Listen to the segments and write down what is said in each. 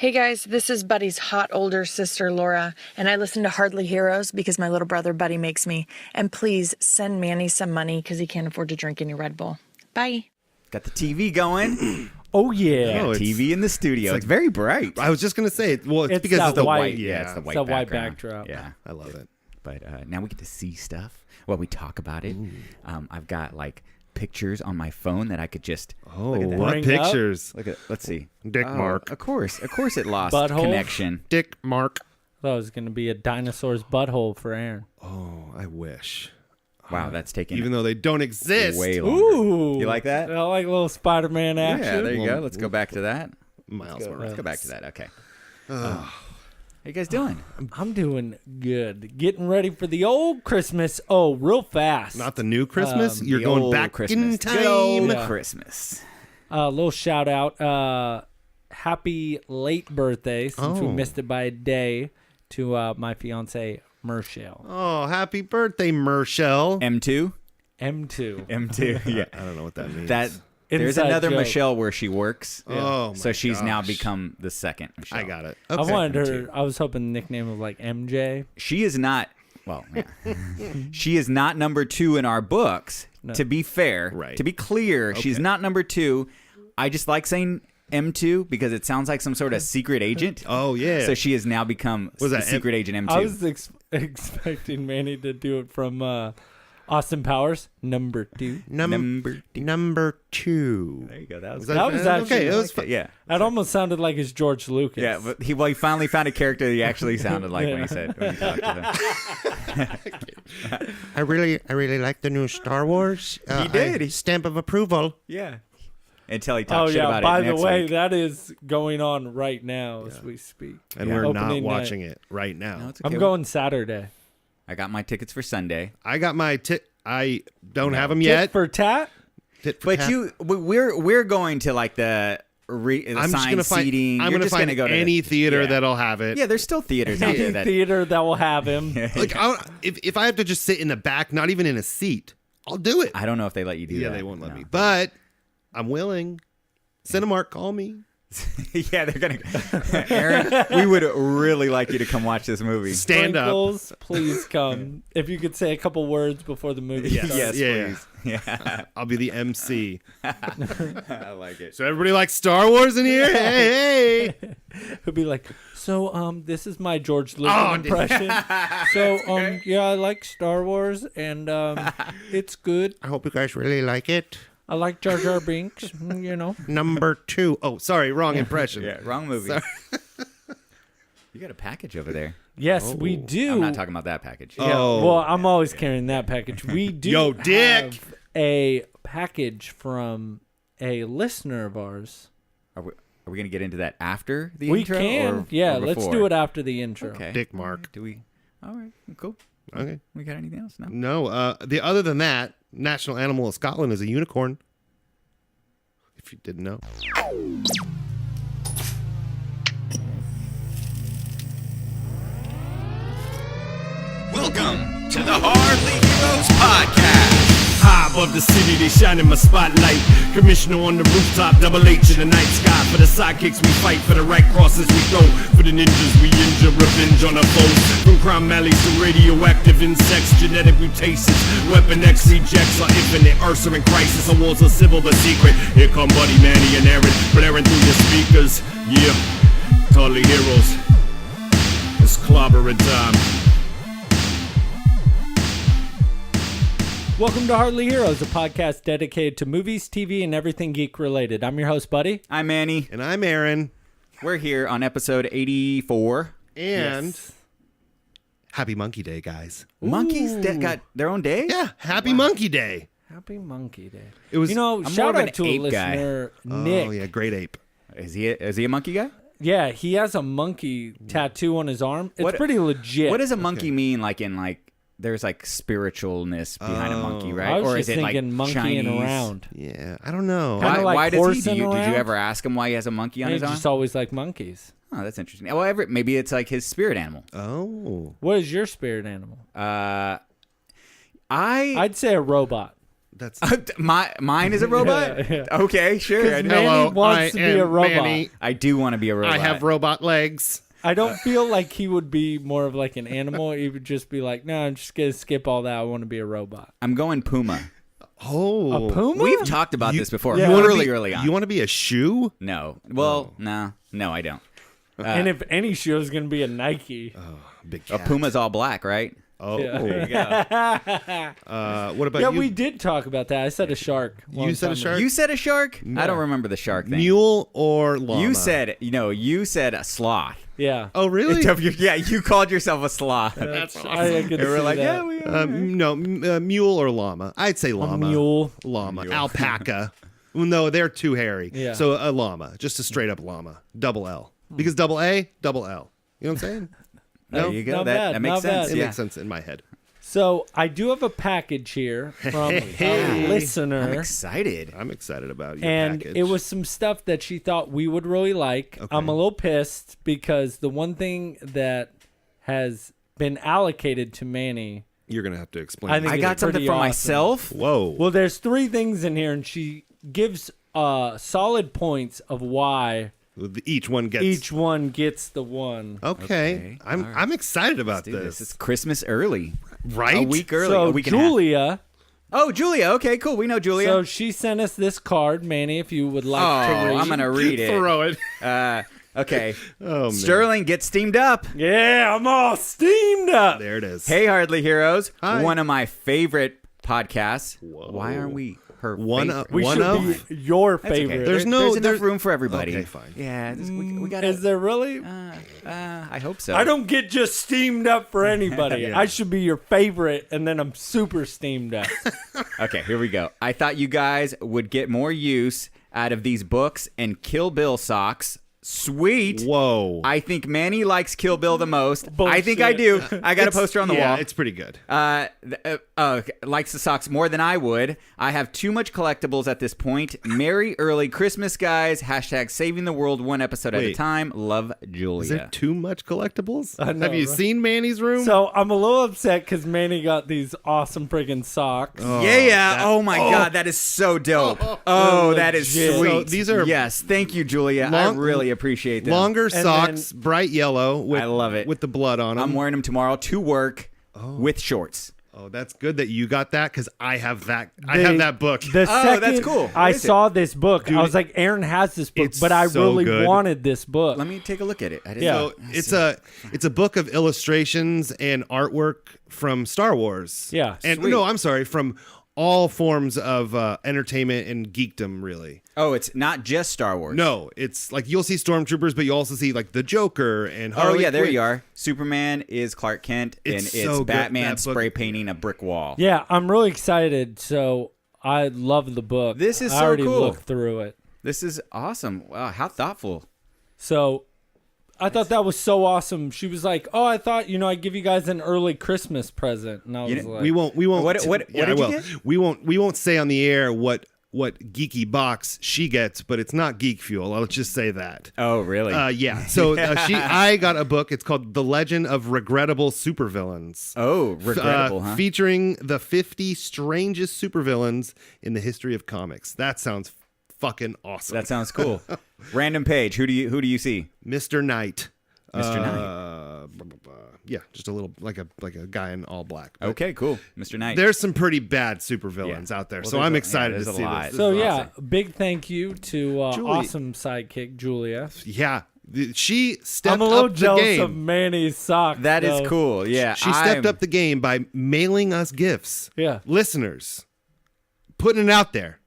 Hey guys, this is Buddy's hot older sister Laura, and I listen to Hardly Heroes because my little brother Buddy makes me. And please send Manny some money because he can't afford to drink any Red Bull. Bye. Got the TV going. Oh, yeah. Yeah, TV in the studio. It's very bright. I was just going to say, it's It's because that it's the white- white. Yeah, it's the white It's a white background. backdrop. Yeah, I love it. but now we get to see stuff. Well, we talk about it. I've got like pictures on my phone that I could just Oh, look at that. what Bring up. pictures? Look at. Let's see. Dick Oh, mark. Of course, it lost Butthole? connection. Dick Mark. I thought it was going to be a dinosaur's butthole for Aaron. Oh, I wish. Wow, that's taking Even though they don't exist. way longer. Ooh. You like that? I like a little Spider-Man action. Yeah, there you go. Let's go back to that. Miles Let's Morales. go back to that. Okay. How you guys doing? I'm doing good. Getting ready for the old Christmas. Oh, real fast. Not the new Christmas? You're The going old back Christmas. in Good old time. Yeah. Christmas. A little shout out. Happy late birthday, since we Oh. missed it by a day, to my fiance, Mershale. Oh, happy birthday, Mershell. M2. M2. M2. Yeah. I don't know what that means. That there's Inside another joke. Michelle where she works. Oh, my So she's now gosh. become the second Michelle. I got it. I Okay. wanted her. I was hoping the nickname was like MJ. She is not. Well, yeah. She is not number 2 in our books. No. To be fair, Right. to be clear, she's Okay. not number 2. I just like saying M2 because it sounds like some sort of secret agent. Oh, yeah. So she has now become Was the that secret agent M2. I was expecting Manny to do it from Austin Powers, number 2. Number 2. There you go. That was That was actually- okay. It was okay, yeah. That almost sounded like it's George Lucas. Yeah, but he finally found a character that he actually sounded like when he talked to him. I really like the new Star Wars. He did. Stamp of approval. Yeah. Until he Oh talked shit yeah. about By it the next way, week. that is going on right now as we speak. And Yeah. we're not Opening night. watching it right now. No, it's okay. I'm going Saturday. I got my tickets for Sunday. I got my I don't have them Tit yet. for tat. Tit for But tat. we're going to like the I'm just assigned gonna find. seating. I'm You're gonna just find gonna go to any theater yeah. that'll have it. Yeah, there's still theaters out there Any that theater that will have him. Like if I have to just sit in the back, not even in a seat, I'll do it. I don't know if they let you do that. Yeah, they won't let No. me. But I'm willing. Cinemark, call me. Yeah, they're gonna. Aaron, we would really like you to come watch this movie. Stand up. Sprinkles, please come. If you could say a couple words before the movie Yes. starts. Yes, Yeah. please. Yeah, I'll be the MC. I like it. So everybody likes Star Wars in here? Hey, hey. He'll be like, so this is my George Lucas Oh, impression. So yeah, I like Star Wars and it's good. I hope you guys really like it. I like Jar Jar Binks, you know. Number 2. Oh, sorry, wrong impression. Yeah, wrong movie. Sorry. You got a package over there. Yes, we do. I'm not talking about that package. Yeah, Oh. well, I'm always carrying that package. We do Yo, Dick. have a package from a listener of ours. Are we gonna get into that after the We intro? can. or, Yeah, or let's before? do it after the intro. Okay. Dick Mark. Do we? All right. Cool. Okay. We got anything else? No. No, the other than that, national animal of Scotland is a unicorn. If you didn't know. Welcome to the Hardly Heroes podcast. High above the city, they shine in my spotlight. Commissioner on the rooftop, double H in the night sky. For the sidekicks we fight, for the right crosses we throw. For the ninjas we injure, revenge on our foes. From crime alleys to radioactive insects, genetic mutations. Weapon X rejects our infinite Earths are in crisis. Our wars are civil but secret. Here come Buddy, Manny, and Aaron, blaring through your speakers. Yeah, Hardly Heroes. It's clobbering time. Welcome to Hardly Heroes, a podcast dedicated to movies, TV, and everything geek related. I'm your host, Buddy. I'm Manny. And I'm Aaron. We're here on episode 84. And Yes. Happy Monkey Day, guys. Monkeys that got their own day? Yeah, Happy Monkey Day. Happy Monkey Day. It was. You know, I'm more shout of an out to a ape guy. listener, Nick. Oh yeah, great ape. Is he a monkey guy? Yeah, he has a monkey tattoo on his arm. It's What- pretty legit. What does a monkey mean? Like in like there's like spiritualness behind a monkey, right? I was or just is it like thinking monkeying Chinese? around. Yeah, I don't know. Kinda Why, like why does he? horsing Did you around? ever ask him why he has a monkey on They his arm? just always like monkeys. Oh, that's interesting. Well, maybe it's like his spirit animal. Oh, What is your spirit animal? I I'd say a robot. That's Mine is a robot? Yeah. Okay, sure. Because Manny Hello, wants to be a robot. Manny. I do want to be a robot. I have robot legs. I don't feel like he would be more of like an animal. He would just be like, no, I'm just going to skip all that. I want to be a robot. I'm going Puma. Oh, A puma? We've talked about this before. Yeah. Early on. You want to be a shoe? No. Well, no, I don't. And if any shoe is going to be a Nike. Big A cat. Puma's all black, right? Oh, Yeah. There you go. what about Yeah, you? we did talk about that. I said a shark. You said a shark? You said a shark? I don't remember the shark thing. Mule or llama? You said a sloth. Yeah. Oh, really? Yeah, you called yourself a sloth. That's awesome. I could They were see like, that. yeah, we are. No, mule or llama. I'd say llama. mule. Llama. Alpaca. Well, no, they're too hairy. Yeah. So a llama. Just a straight up llama. Double L. Because double A, double L. You know what I'm saying? There No? you go. Not That bad, makes not sense. bad. It Yeah. makes sense in my head. So I do have a package here from a listener. I'm excited. I'm excited about your And package. it was some stuff that she thought we would really like. Okay. I'm a little pissed because the one thing that has been allocated to Manny. You're going to have to explain. I this. think I it's got something pretty for awesome. myself. Whoa. Well, there's 3 things in here, and she gives solid points of why Each one gets. each one gets the one. Okay. All I'm excited about Dude, this. it's Christmas early. Right? A week early. So a week and a half. Julia, Oh, Julia. Okay, cool. We know Julia. so she sent us this card, Manny. If you would like oh, to read. I'm going to read it. Throw it. Okay. Oh, man. Sterling, get steamed up. Yeah, I'm all steamed up. There it is. Hey, Hardly Heroes. Hi. One of my favorite podcasts. Why aren't we her One favorite? of- We one should of- be your That's okay. favorite. There's no- there's enough there's- room for everybody. Okay, fine. Yeah, we got Is there really? I hope so. I don't get just steamed up for anybody. Yeah. I should be your favorite, and then I'm super steamed up. Okay, here we go. I thought you guys would get more use out of these books and Kill Bill socks. Sweet. Whoa. I think Manny likes Kill Bill the most. I think I Bullshit. do. I got a poster on the yeah, wall. it's pretty good. Likes the socks more than I would. I have too much collectibles at this point. Merry early Christmas, guys. # saving the world one episode at a Wait. time. Love, Is Julia. there too much collectibles? I know, Have you right? seen Manny's room? So I'm a little upset because Manny got these awesome friggin' socks. Yeah. Oh my God, that is so dope. Oh, that is legit. sweet. So these are yes. Thank you, Julia. long- I really appreciate them. Longer socks, bright yellow. With, I love it. With the blood on them. I'm wearing them tomorrow to work with shorts. Oh, that's good that you got that because I have that. I have that book. The that's second cool. What I is it? saw this book, I was like, Aaron has this book, it's but I so really good. wanted this book. Let me take a look at it. I didn't Yeah. know. So it's a book of illustrations and artwork from Star Wars. Yeah, and sweet. no, I'm sorry, from all forms of entertainment and geekdom. Really, Oh, it's not just Star Wars. no, it's like you'll see stormtroopers, but you also see like the Joker and Oh Harley yeah, there Quinn. you are. Superman is Clark Kent, It's and so it's good, Batman that book. spray painting a brick wall. Yeah, I'm really excited. So I love the book. This is I so already cool. looked through it. This is awesome. Wow, how thoughtful. So I thought that was so awesome. She was like, "Oh, I thought I'd give you guys an early Christmas present," and I was like, We won't. What did I you will. get? We won't say on the air what geeky box she gets, but it's not Geek Fuel. I'll just say that. Oh really? Yeah. So I got a book. It's called The Legend of Regrettable Supervillains. oh, regrettable, huh? Featuring the 50 strangest supervillains in the history of comics. That sounds fucking awesome. That sounds cool. Random page. Who do you see? Mr. Knight. Mr. Knight. Yeah, just a little like a guy in all black. But Okay, cool. Mr. Knight. there's some pretty bad supervillains Yeah. out there, Well, so there's I'm a- excited yeah, to there's a see lot. this. This So is yeah, awesome. big thank you to Julie. awesome sidekick Julia. Yeah, she stepped I'm a little up the jealous game. of Manny's socks. That is though. cool. Yeah. She stepped up the game by mailing us gifts. Yeah. Listeners, putting it out there.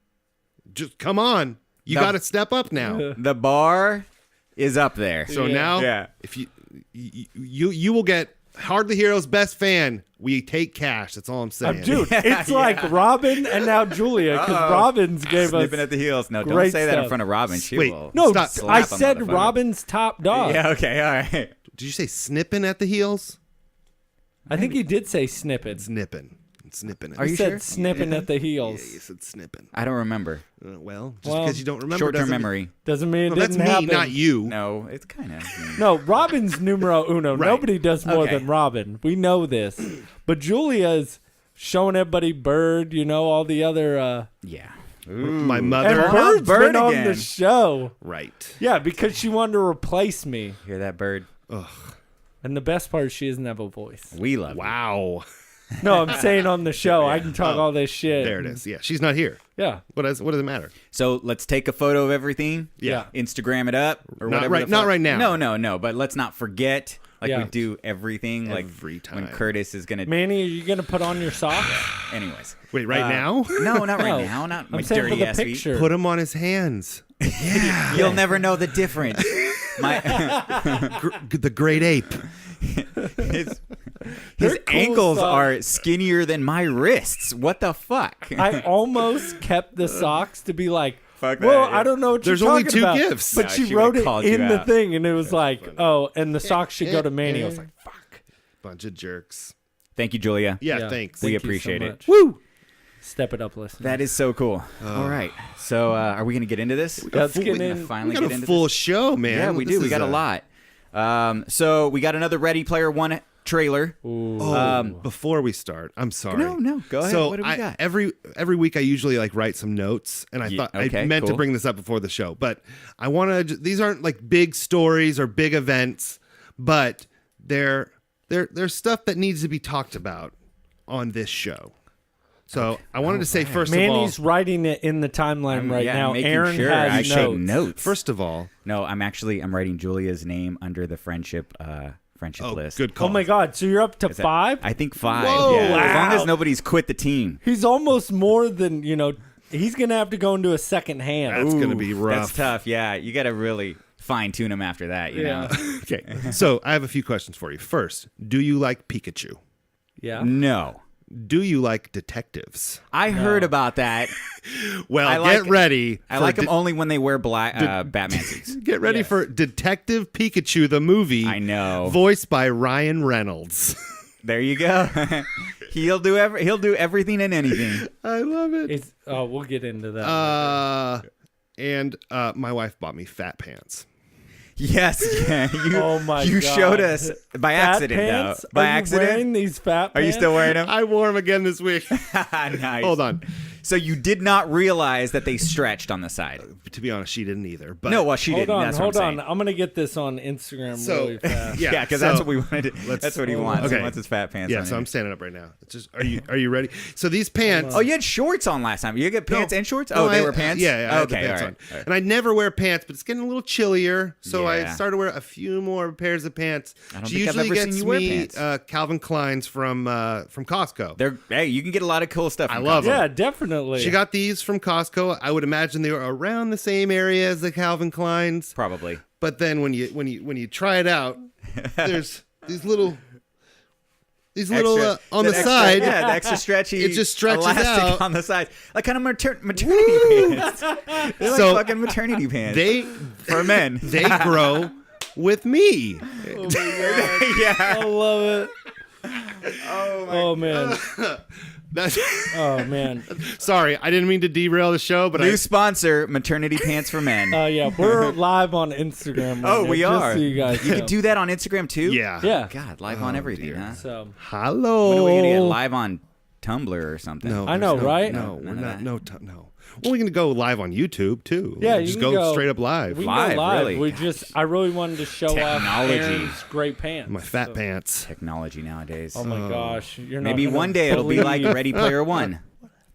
Just come on. You The- got to step up now. The bar is up there. So Yeah. now, Yeah. if you will get Hardly Heroes best fan. We take cash. That's all I'm saying. Dude, it's like Robin and now Julia because Robin's gave us. Snipping at the heels. No, don't great say that in stuff. front of Robin. She Wait, will. No, Stop. I Slap a said motherfucker. Robin's top dog. Yeah. Okay. All right. Did you say snipping at the heels? I think he did say snippets. Snipping. Snipping. Are He you said sure? snipping at the Yeah, heels. you said snipping. I don't remember. Well, just Well, because you don't remember Short-term doesn't- memory. Doesn't mean it No, that's didn't me, happen. not you. No, it's kind of. No, Robin's numero uno. Right. Nobody does more Okay. than Robin. We know this. But Julia's showing everybody Bird, all the other. Yeah. My And mother. Bird's Bird been on again. the show. Right. Yeah, because she wanted to replace me. Hear that, Bird? And the best part is she doesn't have a voice. We love you. Wow. No, I'm saying on the show. I can talk all this shit. There it is. Yeah, she's not here. Yeah. What does it matter? So let's take a photo of everything. Yeah. Instagram it up or Not whatever. right- the not fuck- right now. No. But let's not forget, like Yeah. we do everything, like Every when time. Curtis is gonna. Manny, are you going to put on your socks? Anyways. Wait, right now? No, not right No. now. Not my I'm saying for dirty the ass feet. picture. Put him on his hands. You'll never know the difference. My The great ape. his They're cool ankles socks. are skinnier than my wrists. What the fuck? I almost kept the socks to be like, Fuck well, that, yeah. I don't know what There's you're only talking 2 about. gifts. But No, she she wrote would've it called you in the out. thing, and it was like, oh, and the socks should go to Manny. I was like, fuck. Bunch of jerks. Thank you, Julia. Yeah, thanks. We Thank you appreciate so it. much. Woo! Step it up, listen. That is so cool. All right. So are we going to get into this? Let's get We're gonna in. finally We got get a into full this? show, man. Yeah, we This do. We is got a lot. So we got another Ready Player One trailer. Before we start, I'm sorry. No. Go ahead. So what do we got? every week I usually like write some notes, and I Yeah, thought okay, I meant to cool. bring this up before the show, but I want to. These aren't like big stories or big events, but they're stuff that needs to be talked about on this show. So I wanted to say first Manny's of all, writing it in the timeline right yeah, now. making Aaron sure I has take notes. notes. first of all, No, I'm writing Julia's name under the friendship list. good call. Oh my God! So you're up to Is that- 5? I think 5. Whoa. Yeah. As long Wow. as nobody's quit the team. He's almost more than He's gonna have to go into a second hand. That's gonna be rough. That's tough. Yeah, you got to really fine tune him after that. You know. Okay, so I have a few questions for you. First, do you like Pikachu? Yeah. No. Do you like detectives? I heard about that. Well, I like- get ready. I for like them only when they wear black Batman suits. Get ready Yes. for Detective Pikachu, the movie. I know. Voiced by Ryan Reynolds. There you go. He'll do everything and anything. I love it. We'll get into that. And my wife bought me fat pants. Yes. Yeah, Oh my You God. showed us by Fat accident, pants? though. By Are you accident. wearing these fat pants? Are you still wearing them? I wore them again this week. Nice. Hold on. So you did not realize that they stretched on the side. To be honest, she didn't either. But No, well, she Hold didn't. on, That's hold what I'm on. saying. I'm gonna get this on Instagram So, really fast. yeah, because so that's what we wanted. That's what he wants. Okay. He wants his fat pants yeah, on. so here. I'm standing up right now. It's just, are you ready? So these pants. Oh, you had shorts on last time. You get pants and shorts? No, Oh, they I- were pants? Yeah, I had the okay, pants all on. right. All right. And I never wear pants, but it's getting a little chillier, so I Yeah. started to wear a few more pairs of pants. I don't She think I've usually ever gets seen you wear me pants. Calvin Klein's from Costco. Hey, you can get a lot of cool stuff. I from love Costco. Yeah, definitely. She got these from Costco. I would imagine they were around the same area as the Calvin Klein's. Probably. But then when you try it out, there's these little on the that extra- side. Yeah, the extra stretchy. It just stretches elastic out. on the side, like kind of maternity pants. They're like So, fucking maternity pants. They for men. they grow with me. yeah. I love it. Oh man. That's, Oh man. sorry, I didn't mean to derail the show, but New sponsor: maternity pants for men. Yeah, we're live on Instagram. Right Oh, now, we just are. So you guys You know. can do that on Instagram too. yeah. Yeah. God, live on everything, dear. huh? So Hello. When are we gonna get live on Tumblr or something? No, I know, there's right? No, None we're of not. that. No. Well, we're gonna go live on YouTube too. Yeah, We'll you just can go go- straight up live. we Live, can go live. really? We I really wanted to show off Technology. Aaron's great pants. My fat So- pants. Technology nowadays. Oh my gosh. You're not Maybe gonna one day it'll be like believe- Ready Player One.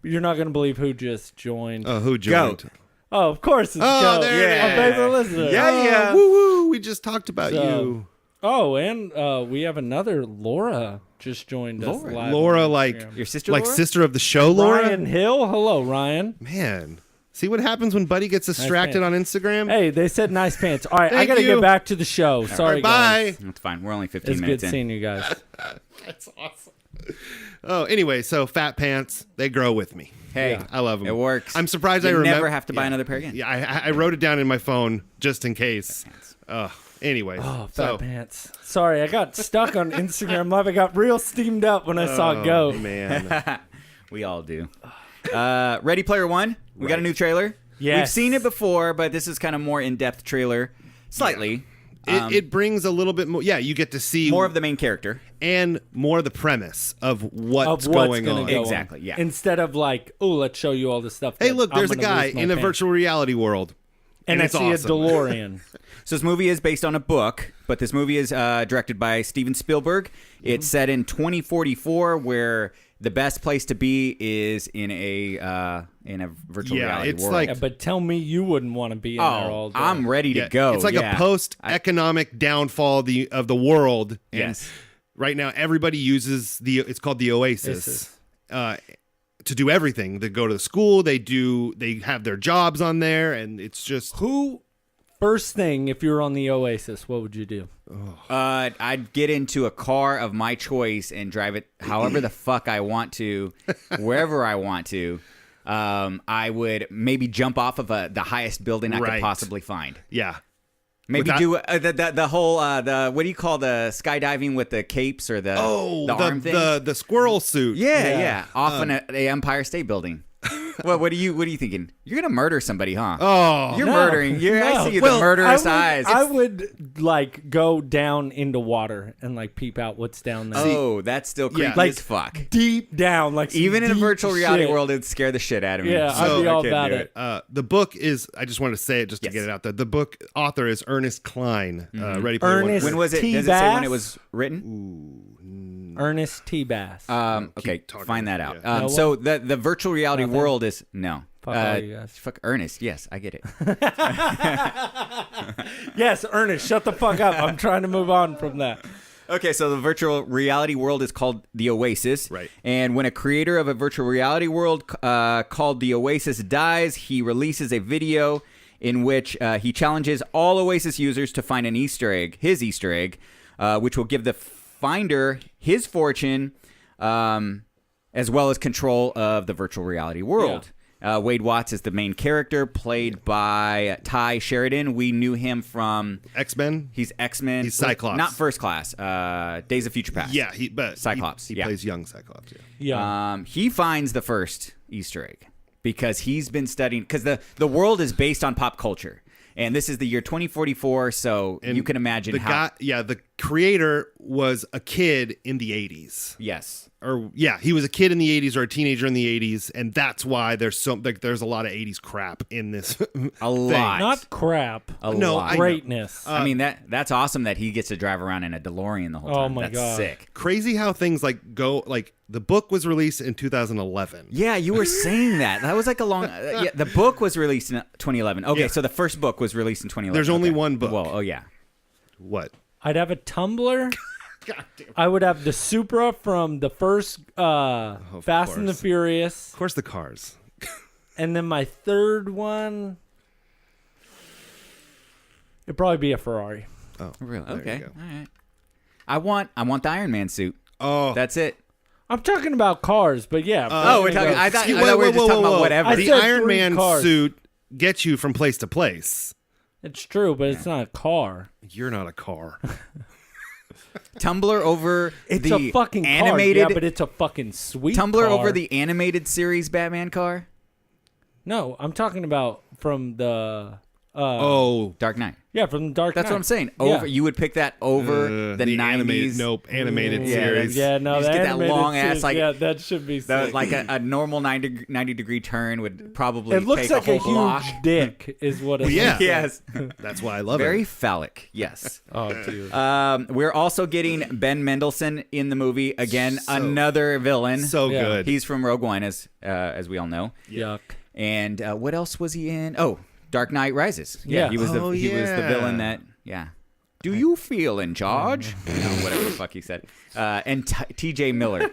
You're not gonna believe who just joined. Who joined? Goat. Oh, of course it's Oh, Goat. there it Our is. favorite listener. Yeah. Woo woo! We just talked about So, you. Oh, and we have another Laura just joined us live. Laura, on like Instagram. Your sister, like Laura? sister of the show, Laura. Ryan Hill. Hello, Ryan. Man, see what happens when Buddy gets distracted on Instagram. Hey, they said nice pants. All right, I Thank got to you. get back to the show. Sorry, guys. Bye. That's fine. We're only 15 It's minutes good in. seeing you guys. That's awesome. Oh, anyway, so fat pants, they grow with me. Hey, Yeah. I love them. It works. I'm surprised you I remember. never have to buy another pair again. Yeah, I wrote it down in my phone just in case. Anyway, Oh, fat so pants. Sorry, I got stuck on Instagram Live. I got real steamed up when I saw Goat. man, We all do. Ready Player One. We got a new trailer. Yes. We've seen it before, but this is kind of more in-depth trailer. Slightly. It brings a little bit more. Yeah, you get to see More of the main character. and more of the premise of what's Of going gonna on. go Exactly, yeah. Instead of like, oh, let's show you all the stuff. Hey, that look, I'm there's a gonna guy lose my in a pants. virtual reality world, and I it's see awesome. a DeLorean. So this movie is based on a book, but this movie is directed by Steven Spielberg. It's set in 2044, where the best place to be is in a virtual reality it's world. like- Yeah, but tell me you wouldn't want to be in there all Oh, day. I'm ready to go. It's like yeah. a post-economic downfall of the world. And Yes. right now, everybody uses it's called the Oasis. To do everything. They go to the school. They have their jobs on there, and it's just First thing, if you were on the Oasis, what would you do? I'd get into a car of my choice and drive it however the fuck I want to, wherever I want to. I would maybe jump off of the highest building I could Right. possibly find. yeah. Maybe Without- do the whole what do you call the skydiving with the capes or the arm thing? the squirrel suit. Yeah. Off an Empire State Building. What are you thinking? You're gonna murder somebody, huh? Oh, You're murdering. I see you with the murderous eyes. I would like go down into water and like peep out what's down there. Oh, that's still creepy like- as fuck. Deep down, like some Even in a deep virtual reality shit. world, it'd scare the shit out of me. Yeah, I'd be I all can't about do it. the book is. I just wanted to say it just to Yes. get it out there. The book author is Ernest Klein. Ready Player One. Ernest- When was it? T. Does it say when Bass? it was written? Ernest T. Bass. Okay, talking, find that out. yeah. No, So the virtual reality world is no. Fuck all you guys. Fuck Ernest. Yes, I get it. Yes, Ernest, shut the fuck up. I'm trying to move on from that. Okay, so the virtual reality world is called the Oasis. Right. And when a creator of a virtual reality world called the Oasis dies, he releases a video in which he challenges all Oasis users to find an Easter egg, his Easter egg, which will give the finder his fortune, as well as control of the virtual reality world. Wade Watts is the main character, played by Ty Sheridan. We knew him from X-Men. He's X-Men. He's Cyclops. Not First Class. Days of Future Past. Yeah, Cyclops, He yeah. plays young Cyclops. Yeah. Yeah. He finds the first Easter egg because he's been studying. Because the world is based on pop culture, and this is the year 2044. So you can imagine the how. the creator was a kid in the 80s. Yes. He was a kid in the 80s or a teenager in the 80s, and that's why there's a lot of 80s crap in this. A lot. Not crap. A No, lot. I know. Greatness. I mean that's awesome that he gets to drive around in a DeLorean the whole time. Oh my that's God. sick. Crazy how things go. Like the book was released in 2011. Yeah, you were saying that. That was like a long. The book was released in 2011. Okay, Yeah. so the first book was released in 2011. There's only Okay. one book. Well, oh yeah. What? I'd have a tumbler. I would have the Supra from the first Fast and the course. Furious. Of course, the cars. And then my third one, it'd probably be a Ferrari. Oh, Really? there you Okay. go. All right. I want the Iron Man suit. Oh, That's it. I'm talking about cars, but yeah. Oh, we're talking. I thought we were just talking about whatever. I The said Iron 3 Man cars. suit gets you from place to place. It's true, but it's not a car. You're not a car. Tumblr over It's the a fucking animated. car. Yeah, but it's a fucking sweet Tumblr car. over the animated series Batman car. No, I'm talking about from the Oh, Dark Knight. yeah, from the Dark That's Knight. what I'm saying. Yeah. Over, you would pick that over the 90s. animated. Nope, animated series. Yeah, no, You just the get that animated long ass, series, like- yeah, that should be sick. Like a normal 90 degree turn would probably It looks take like a a whole block. huge dick, is what it Yeah. looks like. Yes. That's why I love Very it. phallic. Yes. Oh, dude. We're also getting Ben Mendelsohn in the movie again. Another villain. So Yeah. good. He's from Rogue One, as we all know. Yuck. And what else was he in? Oh, Dark Knight Rises. Yeah. he was the Oh, he was the yeah. villain that. Yeah. Do you feel in charge? No, whatever the fuck he said. And T.J. Miller.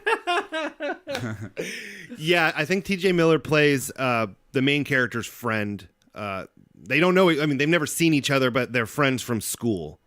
Yeah, I think T.J. Miller plays the main character's friend. They don't know. I mean, they've never seen each other, but they're friends from school.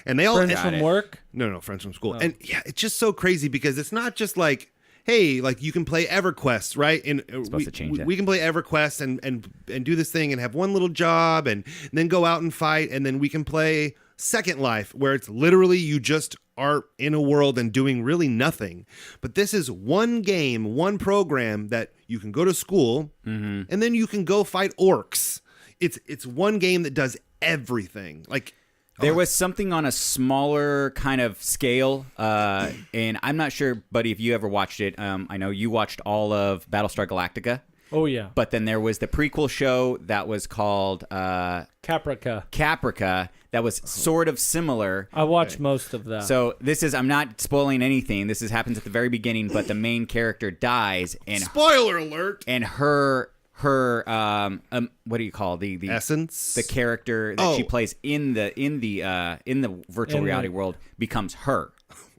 And they all Friends from work? No, friends from school. Oh. And yeah, it's just so crazy because it's not just like, hey, like you can play EverQuest, right? And supposed to change that. we can play EverQuest and do this thing and have one little job and then go out and fight, and then we can play Second Life where it's literally you just are in a world and doing really nothing. But this is one game, one program that you can go to school and then you can go fight orcs. It's one game that does everything. Like There was something on a smaller kind of scale, and I'm not sure, buddy, if you ever watched it. I know you watched all of Battlestar Galactica. Oh yeah, But then there was the prequel show that was called Caprica. that was sort of similar. I watched most of that. So I'm not spoiling anything. This happens at the very beginning, but the main character dies, and Spoiler alert. and her what do you call the Essence? the character that she plays in the virtual reality world becomes her.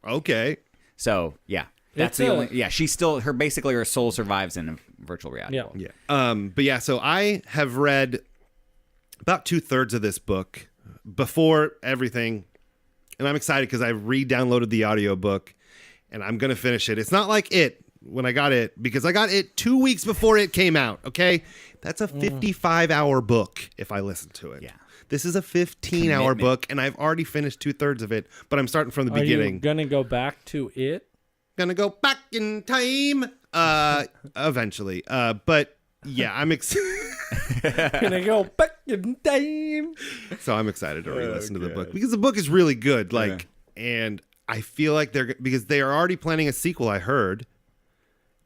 Okay. So yeah, that's It's the a- only. Yeah, she's still basically her soul survives in a virtual reality Yeah. world. Yeah. But yeah, so I have read about 2/3 of this book before everything, and I'm excited because I re-downloaded the audiobook and I'm gonna finish it. It's not like it when I got it, because I got it 2 weeks before it came out. Okay, that's a 55-hour book if I listen to it. Yeah. This is a 15-hour Commitment. book, and I've already finished 2/3 of it, but I'm starting from the Are beginning. you gonna go back to it? Gonna go back in time eventually. But yeah, I'm Gonna go back in time. so I'm excited to re-listen to the book because the book is really good. Like, and I feel like because they are already planning a sequel. I heard,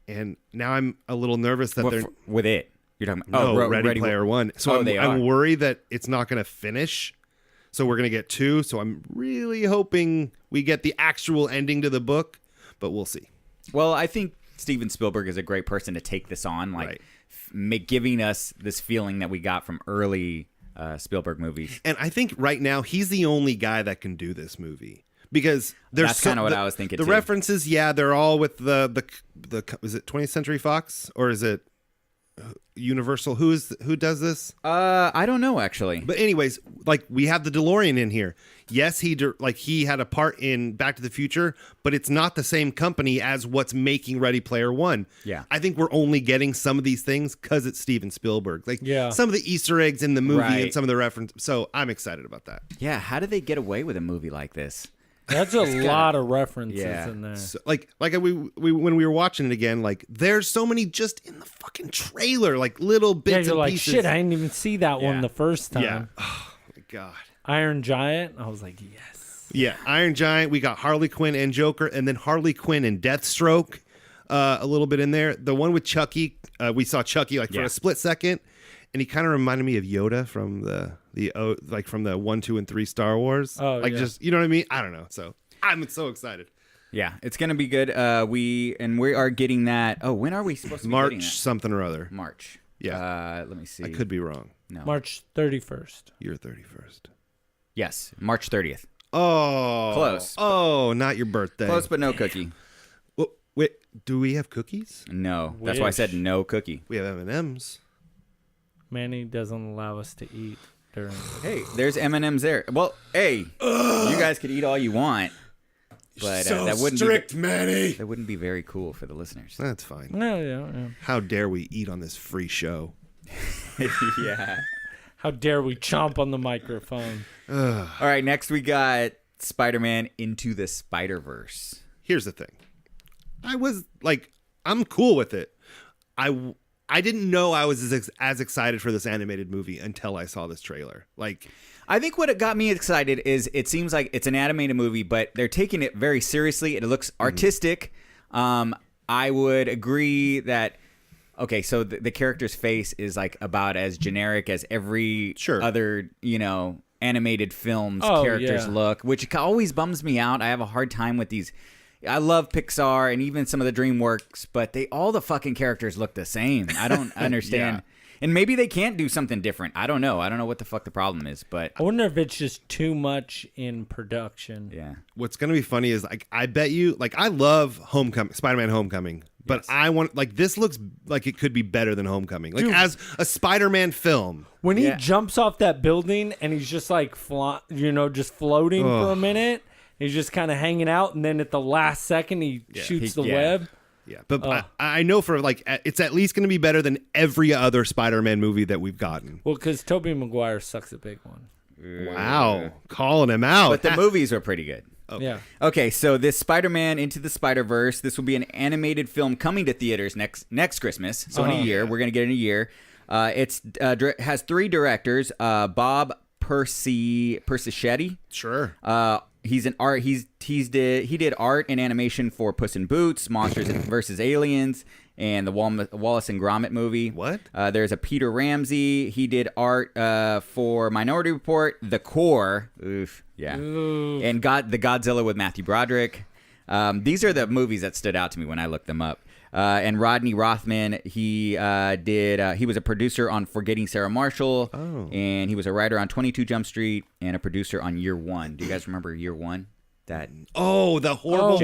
and now I'm a little nervous that they're With it, you're talking about Ready Player One. So they I'm are. worried that it's not going to finish. So we're gonna get 2. So I'm really hoping we get the actual ending to the book, but we'll see. Well, I think Steven Spielberg is a great person to take this on, like giving us this feeling that we got from early Spielberg movies. And I think right now he's the only guy that can do this movie because there's That's kinda what I was thinking, The too. references, yeah, they're all with the is it 20th Century Fox or is it Universal? Who does this? I don't know actually. But anyways, like we have the DeLorean in here. Yes, he had a part in Back to the Future, but it's not the same company as what's making Ready Player One. Yeah. I think we're only getting some of these things because it's Steven Spielberg. Like some of the Easter eggs in the movie and Right. some of the references. So I'm excited about that. Yeah, how did they get away with a movie like this? That's a lot of references Yeah. in there. So, like we when we were watching it again, like there's so many just in the fucking trailer, like little bits Yeah, and you're like, pieces. shit, I didn't even see that one Yeah. the first time. Yeah. Oh my god. Iron Giant, I was like, yes. Yeah, Iron Giant. We got Harley Quinn and Joker, and then Harley Quinn and Deathstroke, a little bit in there. The one with Chucky, we saw Chucky like for Yeah. a split second, and he kind of reminded me of Yoda from from the 1, 2, and 3 Star Wars. Oh, like yeah. just you know what I mean? I don't know. So I'm so excited. Yeah, it's gonna be good. We are getting that. Oh, when are we supposed to be getting March that? something or other. March. Yeah. Let me see. I could be wrong. No. March 31st. You're 31st. Yes, March 30th. Oh, Close. Oh, not your birthday. Close, but no cookie. Well, wait, do we have cookies? No, that's why I said Wish. no cookie. We have M&Ms. Manny doesn't allow us to eat during. Hey, there's M&Ms there. Well, hey, you guys could eat all you want, but that wouldn't Manny. that wouldn't be very cool for the listeners. That's fine. Yeah. How dare we eat on this free show? Yeah. How dare we chomp on the microphone? All right, next we got Spider-Man Into the Spider-Verse. Here's the thing. I was like, I'm cool with it. I didn't know I was as excited for this animated movie until I saw this trailer. Like, I think what got me excited is it seems like it's an animated movie, but they're taking it very seriously. It looks artistic. I would agree that, okay, so the character's face is like about as generic as every other, animated film's characters look, which always bums me out. I have a hard time with these. I love Pixar and even some of the DreamWorks, but all the fucking characters look the same. I don't understand. And maybe they can't do something different. I don't know. I don't know what the fuck the problem is, but I wonder if it's just too much in production. yeah. what's gonna be funny is like I bet you like I love Spider-Man Homecoming, but I want like this looks like it could be better than Homecoming. Like Dude. as a Spider-Man film. When he Yeah. jumps off that building and he's just like, just floating for a minute, he's just kind of hanging out, and then at the last second he shoots the web. Yeah, but I know for like it's at least going to be better than every other Spider-Man movie that we've gotten. Well, because Tobey Maguire sucks at big one. Wow, calling him out. But the movies are pretty good. Yeah. Okay, so this Spider-Man Into the Spider-Verse, this will be an animated film coming to theaters next Christmas. So in a year, we're going to get it in a year. It has 3 directors, Bob Persichetti. Sure. He's an art. He did art and animation for Puss in Boots, Monsters vs. Aliens, and the Wallace and Gromit movie. What? There's a Peter Ramsey. He did art for Minority Report, The Core. Oof. Yeah. Ooh. And the Godzilla with Matthew Broderick. These are the movies that stood out to me when I looked them up. And Rodney Rothman, he was a producer on Forgetting Sarah Marshall, and he was a writer on 22 Jump Street and a producer on Year One. Do you guys remember Year One? That The horrible.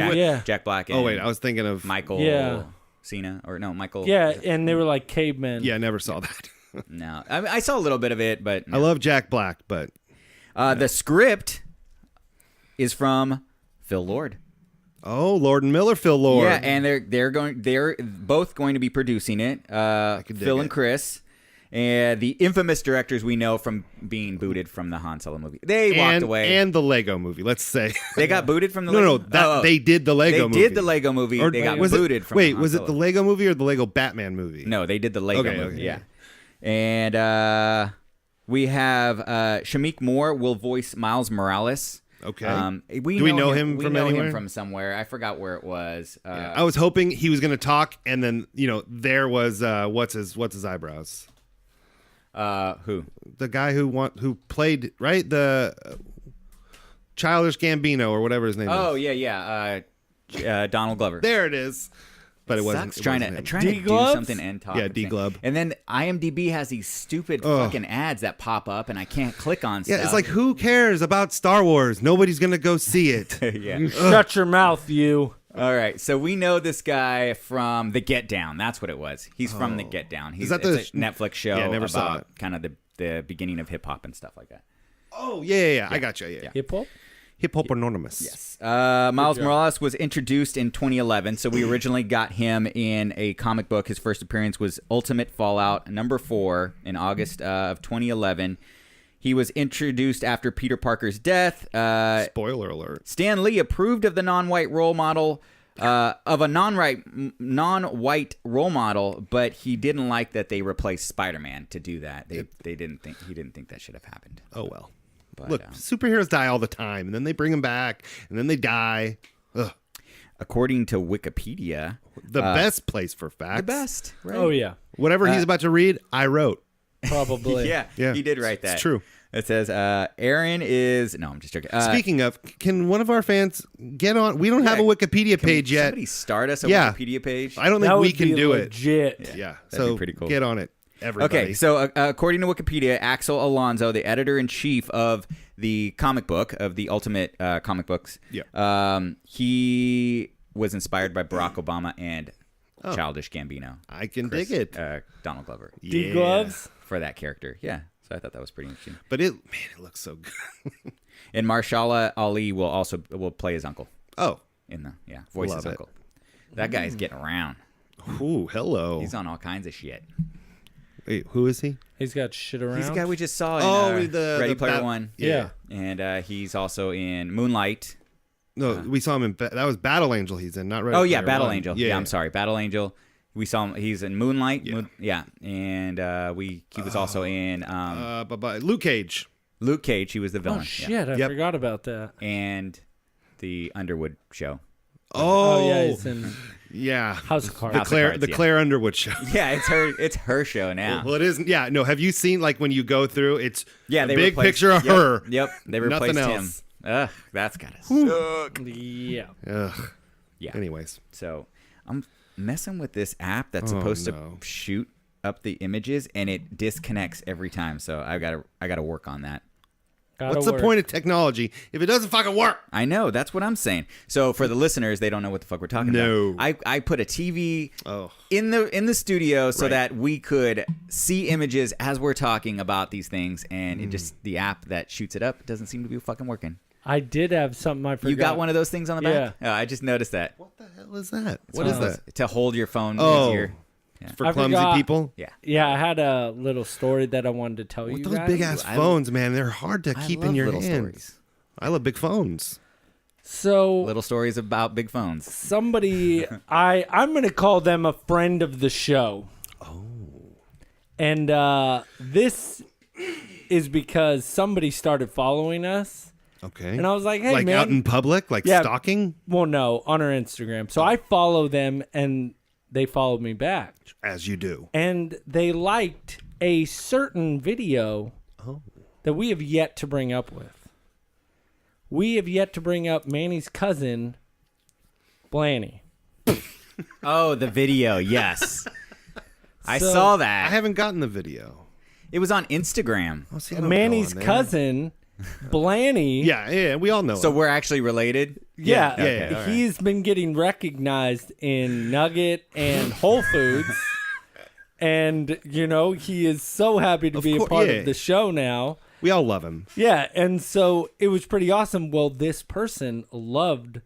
Jack Black. And wait, I was thinking of Michael Cena, or no, Michael. Yeah, and they were like cavemen. Yeah, I never saw that. No, I saw a little bit of it, but no. I love Jack Black, but The script is from Phil Lord. Lord and Miller, Phil Lord. Yeah, and they're both going to be producing it. Phil and Chris, and the infamous directors we know from being booted from the Han Solo movie. They walked away, and the Lego movie. Let's say they got booted from the. They did the Lego movie. They did the Lego movie. They got booted from. Wait, Han was Solo. it the Lego movie or the Lego Batman movie? No, they did the Lego movie. Okay. Yeah, and we have Shamik Moore will voice Miles Morales. Okay. Do we know him from anywhere? him from somewhere. I forgot where it was. I was hoping he was going to talk, and then there was what's his eyebrows? Who? The guy who played the Childish Gambino or whatever his name is. Oh yeah. Donald Glover. There it is. But it wasn't. Sucks trying to do D-Glubs? something and talk. Yeah, at the same- D-Glub. And then IMDb has these stupid fucking ads that pop up, and I can't click on stuff. Yeah, it's like, who cares about Star Wars? Nobody's gonna go see it. yeah. You shut your mouth, you. All right, so we know this guy from The Get Down. That's what it was. He's from The Get Down. It's that a the Netflix show Yeah, I never saw about kind of the beginning of hip hop and stuff like that. Oh yeah. I got you. Yeah. Hip hop. Hip Hop Anonymous. Yes. Miles Morales was introduced in 2011, so we originally got him in a comic book. His first appearance was Ultimate Fallout #4 in August of 2011. He was introduced after Peter Parker's death. Spoiler alert. Stan Lee approved of the non-white role model, of a non-white role model, but he didn't like that they replaced Spider-Man to do that. He didn't think that should have happened. Oh well. But, Look, superheroes die all the time, and then they bring them back, and then they die. Ugh. According to Wikipedia, The best place for facts. the best. Right? Oh yeah, Whatever he's about to read, I wrote. probably. Yeah, Yeah. he did write that. It's true. It says Aaron is. No, I'm just joking. Speaking of, can one of our fans get on? We don't have a Wikipedia page yet. Somebody start us a Yeah. Wikipedia page. I don't That think we would can be do legit. it. Yeah, That'd so be pretty cool. get on it, everybody. Okay, so according to Wikipedia, Axel Alonso, the editor-in-chief of the comic book, of the Ultimate comic books, he was inspired by Barack Obama and Childish Gambino. I can dig it. Donald Glover. D gloves. For that character. Yeah, so I thought that was pretty interesting. But it looks so good. And Marshala Ali will play his uncle Oh, voice Love his it. uncle. That guy's getting around. ooh, hello. He's on all kinds of shit. Wait, who is he? He's got shit around. He's the guy we just saw in the Ready the Player bat- One. Yeah. And he's also in Moonlight. No, we saw him in that was Battle Angel. He's in, not Ready. Oh, yeah, Player Battle One. Angel. Yeah, I'm sorry. Battle Angel. We saw him. He's in Moonlight. Yeah. And he was also in Luke Cage. Luke Cage. He was the villain. Oh shit! Yeah. I Yep. forgot about that. And the Underwood show. Oh yeah, he's in Yeah. House of Cards. House of Cards, The yeah. Claire Underwood show. Yeah, it's her show now. Well, it isn't. Yeah, no. Have you seen like when you go through? It's Yeah, a they big replaced- picture of yep, her. Yep, they replaced Nothing him. else. Ugh, that's gotta suck. Yeah. Ugh. Yeah. Anyways, So I'm messing with this app that's supposed no. to shoot up the images, and it disconnects every time. So I gotta work on that. what's the point of technology if it doesn't fucking work? I know, that's what I'm saying. So for the listeners, they don't know what the fuck we're talking No. about. I put a TV Oh. in the studio so Right. that we could see images as we're talking about these things, and it just the app that shoots it up doesn't seem to be fucking working. I did have something I forgot. You got one of those things on the back? Yeah. Oh, I just noticed that. What the hell is that? It's What one is of those- that? To hold your phone Oh. easier. For I clumsy forgot. people? Yeah. Yeah, I had a little story that I wanted to tell you With those guys. big ass I- phones, man, they're hard to I keep love in your little hands. stories. I love big phones. So Little stories about big phones. somebody, I'm gonna call them a friend of the show. Oh. And this is because somebody started following us. Okay. And I was like, hey, like man. out in public, like Yeah. stalking, Well, no, on our Instagram. So I follow them, and they followed me back. as you do. And they liked a certain video that we have yet to bring up with. We have yet to bring up Manny's cousin, Blanny. Oh, the video. Yes. I So, saw I that. haven't gotten the video. It was on Instagram. Oh, see, I don't Manny's go on there. cousin, Blanny. Yeah, we all know. So him. we're actually related? Yeah, yeah, all right. he's been getting recognized in Nugget and Whole Foods. And, you know, he is so happy to Of be a cour- part yeah. of the show now. We all love him. Yeah, and so it was pretty awesome. Well, this person liked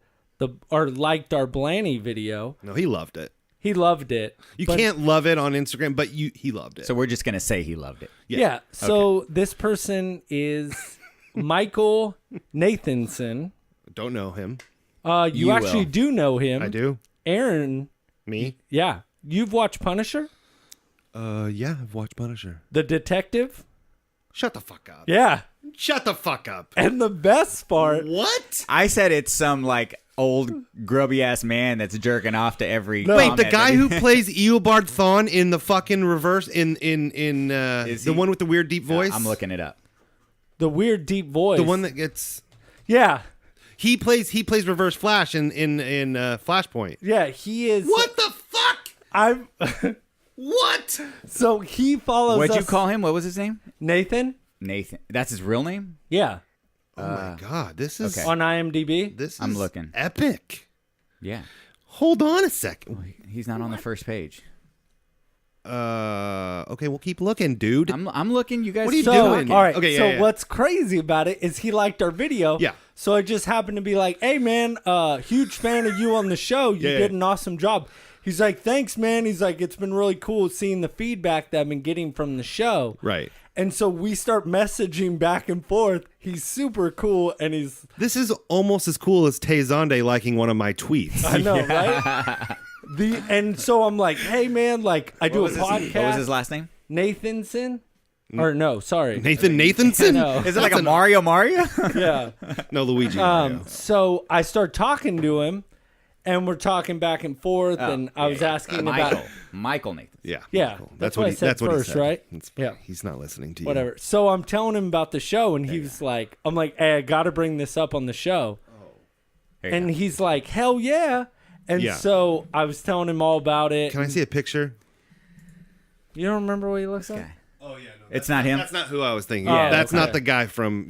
our Blanny video. No, he loved it. He loved it. You but- can't love it on Instagram, but he loved it. So we're just going to say he loved it. Yeah. So this person is Michael Nathanson. Don't know him. You You actually will. do know him. I do. Aaron. Me? Yeah. You've watched Punisher? Yeah, I've watched Punisher. The detective? Shut the fuck up. Yeah. Shut the fuck up. And the best part. What? I said it's some like old grubby ass man that's jerking off to every. No. Wait, the comment guy that who plays Eobard Thawne in the fucking reverse in Is the he? one with the weird deep voice? I'm looking it up. The weird deep voice. The one that gets Yeah. he plays Reverse Flash in Flashpoint. Yeah, he is. What the fuck? I'm. What? So he follows What'd you us- call him? What was his name? Nathan? Nathan. That's his real name? Yeah. Oh my god, this is okay. On IMDb? this is I'm looking. epic. Yeah. Hold on a second. He's not on the first page. Okay, we'll keep looking, dude. I'm looking. You guys. What are you keep So, doing? talking. all right. Okay, yeah, so yeah. what's crazy about it is he liked our video. Yeah. So I just happened to be like, "Hey, man, huge fan of you on the show. You Yeah. did an awesome job." He's like, "Thanks, man." He's like, "It's been really cool seeing the feedback that I've been getting from the show." Right. And so we start messaging back and forth. He's super cool, and he's This is almost as cool as Tay Zonde liking one of my tweets. I know, right? And so I'm like, "Hey, man, like I do a podcast." What was his last name? Nathanson? Or no, sorry. Nathan Nathanson? No. Is it like a Mario? Yeah. No, Luigi. Mario. So I start talking to him, and we're talking back and forth, and I was asking about Michael Nathan. Yeah. yeah, Michael. that's what I said that's what first, he said. right? It's- Yeah. He's not listening to you. whatever. So I'm telling him about the show, and he's like, I'm like, "Hey, I got to bring this up on the show," There you and go. he's like, "Hell yeah!" And Yeah. so I was telling him all about it. Can I see a picture? You don't remember what he looks like? guy. Oh yeah, no. It's not him. That's not who I was thinking. Oh, That's okay. not the guy from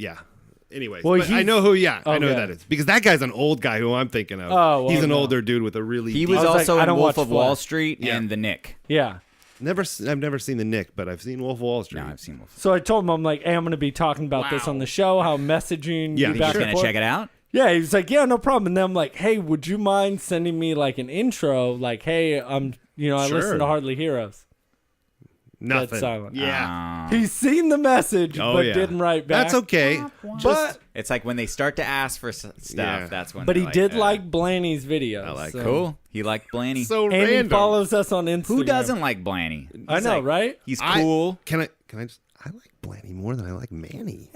Anyways, Well, but I he's- know who. Yeah, I know who Okay. that is because that guy's an old guy who I'm thinking of. Oh, well, he's an no. older dude with a really. He deep- was I was like, also I in don't Wolf watch of Wall Flash. Street Yeah. and The Nick. Yeah. I've never seen the Nick, but I've seen Wolf of Wall Street. No, I've seen Wolf. So I told him, I'm like, "Hey, I'm going to be talking about this on the show. How I'm messaging Yeah, you you back You're and gonna forth." check it out. Yeah, he was like, "Yeah, no problem." And then I'm like, "Hey, would you mind sending me like an intro? Like, hey, I Sure. listen to Hardly Heroes." Nothing. Dead silent. Yeah. He's seen the message, Oh, but yeah. didn't write back. That's okay. But It's like when they start to ask for stuff. Yeah. That's when. but he they're did like, like Blanny's video. I like so. it. Cool. He liked Blanny. So And random. he follows us on Instagram. Who doesn't like Blanny? I know, right? He's I- cool. Can I just? I like Blanny more than I like Manny.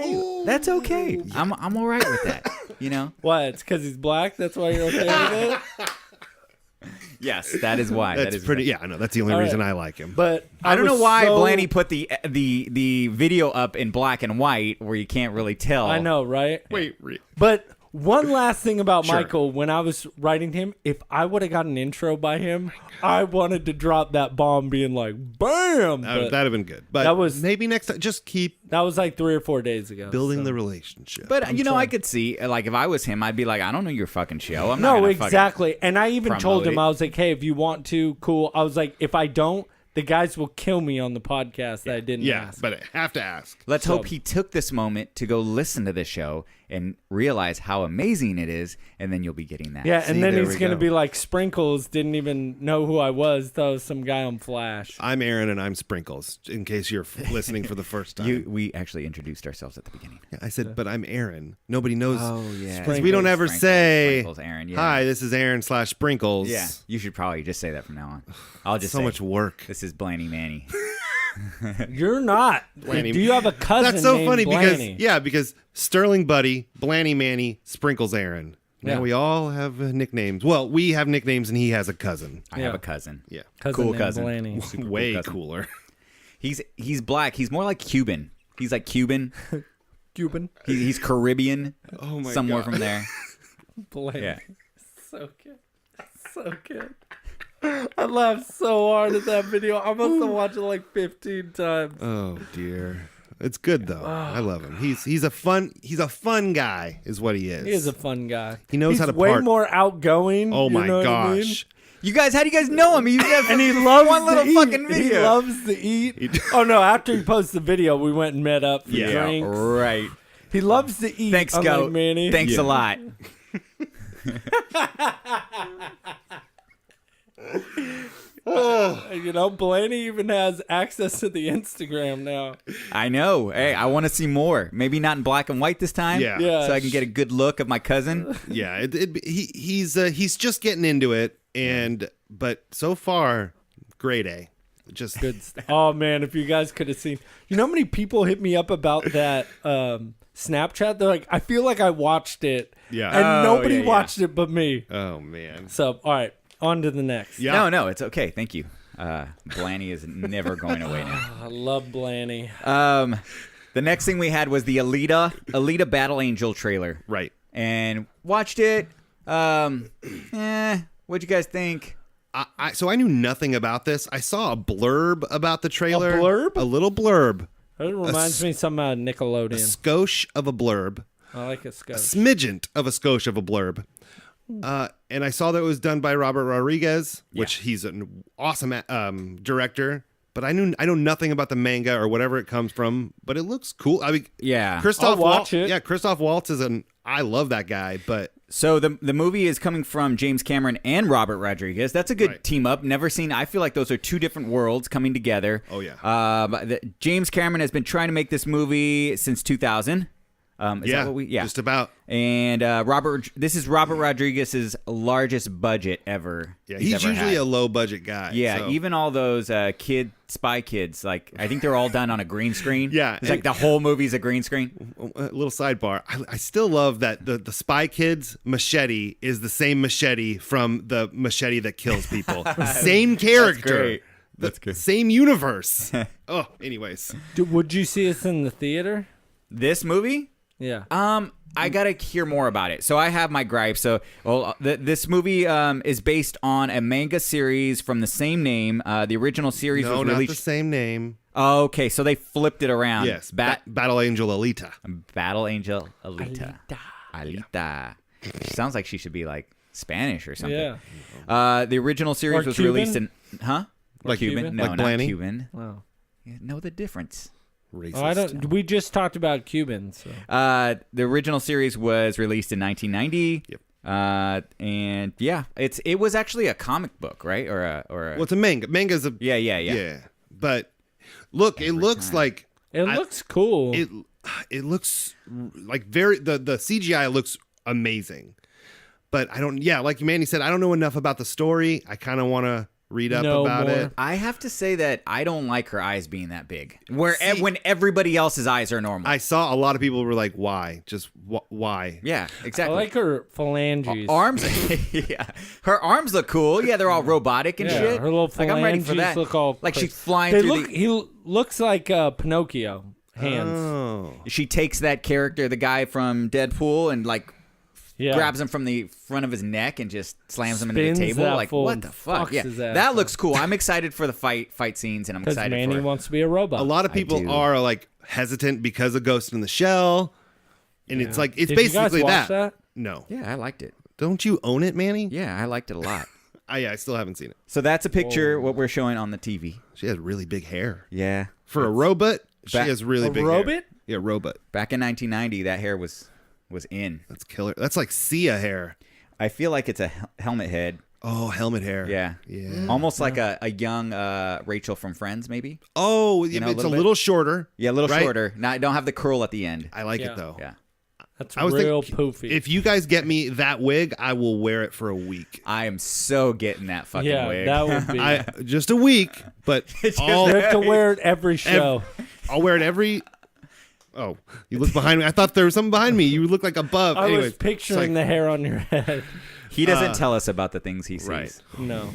That's okay. I'm all right with that. You know. What? It's because he's black. That's why you're okay with it. Yes, that is why. That's that is pretty. why. Yeah, I know. That's the only All reason right. I like him. But I don't know was why so- Blanny put the video up in black and white where you can't really tell. I know, right? Wait. But one last thing about Sure. Michael, when I was writing him, if I would have got an intro by him, I wanted to drop that bomb being like, "Bam!" But That'd have been good. But that was- maybe next time. Just keep that was like 3 or 4 days ago. building so. the relationship. But you know, I could see like if I was him, I'd be like, I don't know your fucking show. I'm not No, gonna fucking-" exactly. And I even told promote him, it. I was like, "Hey, if you want to, cool." I was like, "If I don't, the guys will kill me on the podcast that I didn't yeah, ask." but I have to ask. Let's So- hope he took this moment to go listen to the show and realize how amazing it is, and then you'll be getting that. Yeah, See, and then there he's we going to go. be like, "Sprinkles didn't even know who I was. Thought I was some guy on Flash." I'm Aaron and I'm Sprinkles. In case you're listening for the first time. We actually introduced ourselves at the beginning. Yeah, I said, but I'm Aaron. Nobody knows. yeah. 'Cause we don't ever Sprinkles, say, Sprinkles, Aaron. Yeah. "Hi, this is Aaron / Sprinkles." Yeah, you should probably just say that from now on. I'll just so say, much work. This is Blanny Manny. You're not. Blanny. Do you have a cousin? That's so named funny Blanny? because Sterling Buddy, Blanny Manny, Sprinkles Aaron. Now Yeah. we all have nicknames. Well, we have nicknames, and he has a cousin. I have a cousin. Yeah, Cousin Cool named cousin. Blanny. Super way cool cousin. cooler. He's black. He's more like Cuban. He's like Cuban. Cuban. He's Caribbean. Oh my somewhere God. from there. Blanny. Yeah. So good. So good. I laughed so hard at that video. I must have watched it like 15 times. Oh dear, it's good though. I love him. He's a fun guy, is what he is. He is a fun guy. He knows He's how to way part. more outgoing. Oh you my know what I mean? gosh. You guys, how do you guys know him? And he loves one little to eat. fucking He video. loves to eat. Oh no! After he posted the video, we went and met up for Yeah, drinks. right. He loves to eat. Thanks, unlike Goat. Manny. Thanks a lot. You know, Blaney even has access to the Instagram now. I know. Hey, I want to see more. Maybe not in black and white this time. Yeah. Yeah. So I can get a good look of my cousin. Yeah, he's just getting into it, but so far, grade A. Just Good stuff. Oh man, if you guys could have seen, you know how many people hit me up about that Snapchat? They're like, I feel like I watched it, Yeah. and Oh, nobody yeah, yeah. watched it but me. Oh man. So, all right, on to the next. Yeah. No, it's okay. Thank you. Blanny is never going away now. I love Blanny. The next thing we had was the Alita Battle Angel trailer. Right. And watched it. What'd you guys think? So I knew nothing about this. I saw a blurb about the trailer. blurb? A little blurb. It reminds me of something out of Nickelodeon. Skosh of a blurb. I like a skosh. Smidgent of a skosh of a blurb. And I saw that it was done by Robert Rodriguez, which he's an awesome director. But I know nothing about the manga or whatever it comes from. But it looks cool. I mean, Yeah. Christoph I'll watch it. Yeah, Christoph Waltz I love that guy. But So the movie is coming from James Cameron and Robert Rodriguez. That's a good Right. team up. Never seen. I feel like those are two different worlds coming together. Oh, yeah. James Cameron has been trying to make this movie since 2000. Is that what we? Yeah, just about. And this is Robert Rodriguez's largest budget ever. Yeah, he's ever usually had. a low budget guy. Yeah, so. even all those Spy Kids, like I think they're all done on a green screen. Yeah, it's like the whole movie's a green screen. A little sidebar. I still love that the Spy Kids machete is the same machete from the machete that kills people. Same character. great. That's good. Same universe. Oh, anyways. Would you see us in the theater? This movie? Yeah. I gotta hear more about it. So I have my gripes. So, this movie is based on a manga series from the same name. The original series No, was not released. the same name. Oh, okay, so they flipped it around. Yes. Battle Battle Angel Alita. Angel Alita. She sounds like she should be like Spanish or something. Yeah. The original series Or was Cuban? released in Like Cuban? Cuban? No, Like not Blanny? Cuban. Wow. Know the difference. Racist. Oh, I don't. We just talked about Cubans. So. The original series was released in 1990. Yep. And yeah, it was actually a comic book, right? Or a Well, it's a manga. Manga's a yeah. yeah. But look, it looks time. like It looks cool. it looks like the CGI looks amazing. But I don't. Yeah, like Manny said, I don't know enough about the story. I kind of want to read up Know about more. it. I have to say that I don't like her eyes being that big. When everybody else's eyes are normal. I saw a lot of people were like, "Why? Just why?" yeah, I exactly. like her phalanges. Arms, yeah. Her arms look cool. Yeah, they're all robotic and Yeah, shit. her little like I'm ready for phalanges that. look all like crazy. she's flying They through look. He looks like Pinocchio. Hands. Oh. She takes that character, the guy from Deadpool, and like Yeah. grabs him from the front of his neck and just slams him into the Spins table. that Like fool what and the fuck? fucks Yeah, his ass that up. looks cool. I'm excited for the fight scenes, and I'm Because excited Manny for it. wants to be a robot. A lot of people do. are like hesitant because of Ghost in the Shell, and it's like it's Did you guys basically watch that? No, Yeah, I liked it. don't you own it, Manny? Yeah, I liked it a lot. I still haven't seen it. So that's a picture what we're showing on the TV. She has really big hair Yeah. for a robot. She Back- has really A big robot? hair. Yeah, robot. Back in 1990, that hair was in. That's killer. That's like Sia hair. I feel like it's a helmet head. Oh, helmet hair. Yeah. Yeah. Almost like a young Rachel from Friends, maybe. Oh, know, a it's a little bit? little shorter. Yeah, a little Right? shorter. Not don't have the curl at the end. I like Yeah. it though. Yeah. That's I was real thinking, poofy. if you guys get me that wig, I will wear it for a week. I am so getting that fucking yeah, wig. that would be. Just a week, but You have to wear it every show. I'll wear it every. Oh, you look behind me. I thought there was something behind me. You look like above. I Anyways, was picturing it's like- the hair on your head. He doesn't tell us about the things he sees. Right. No.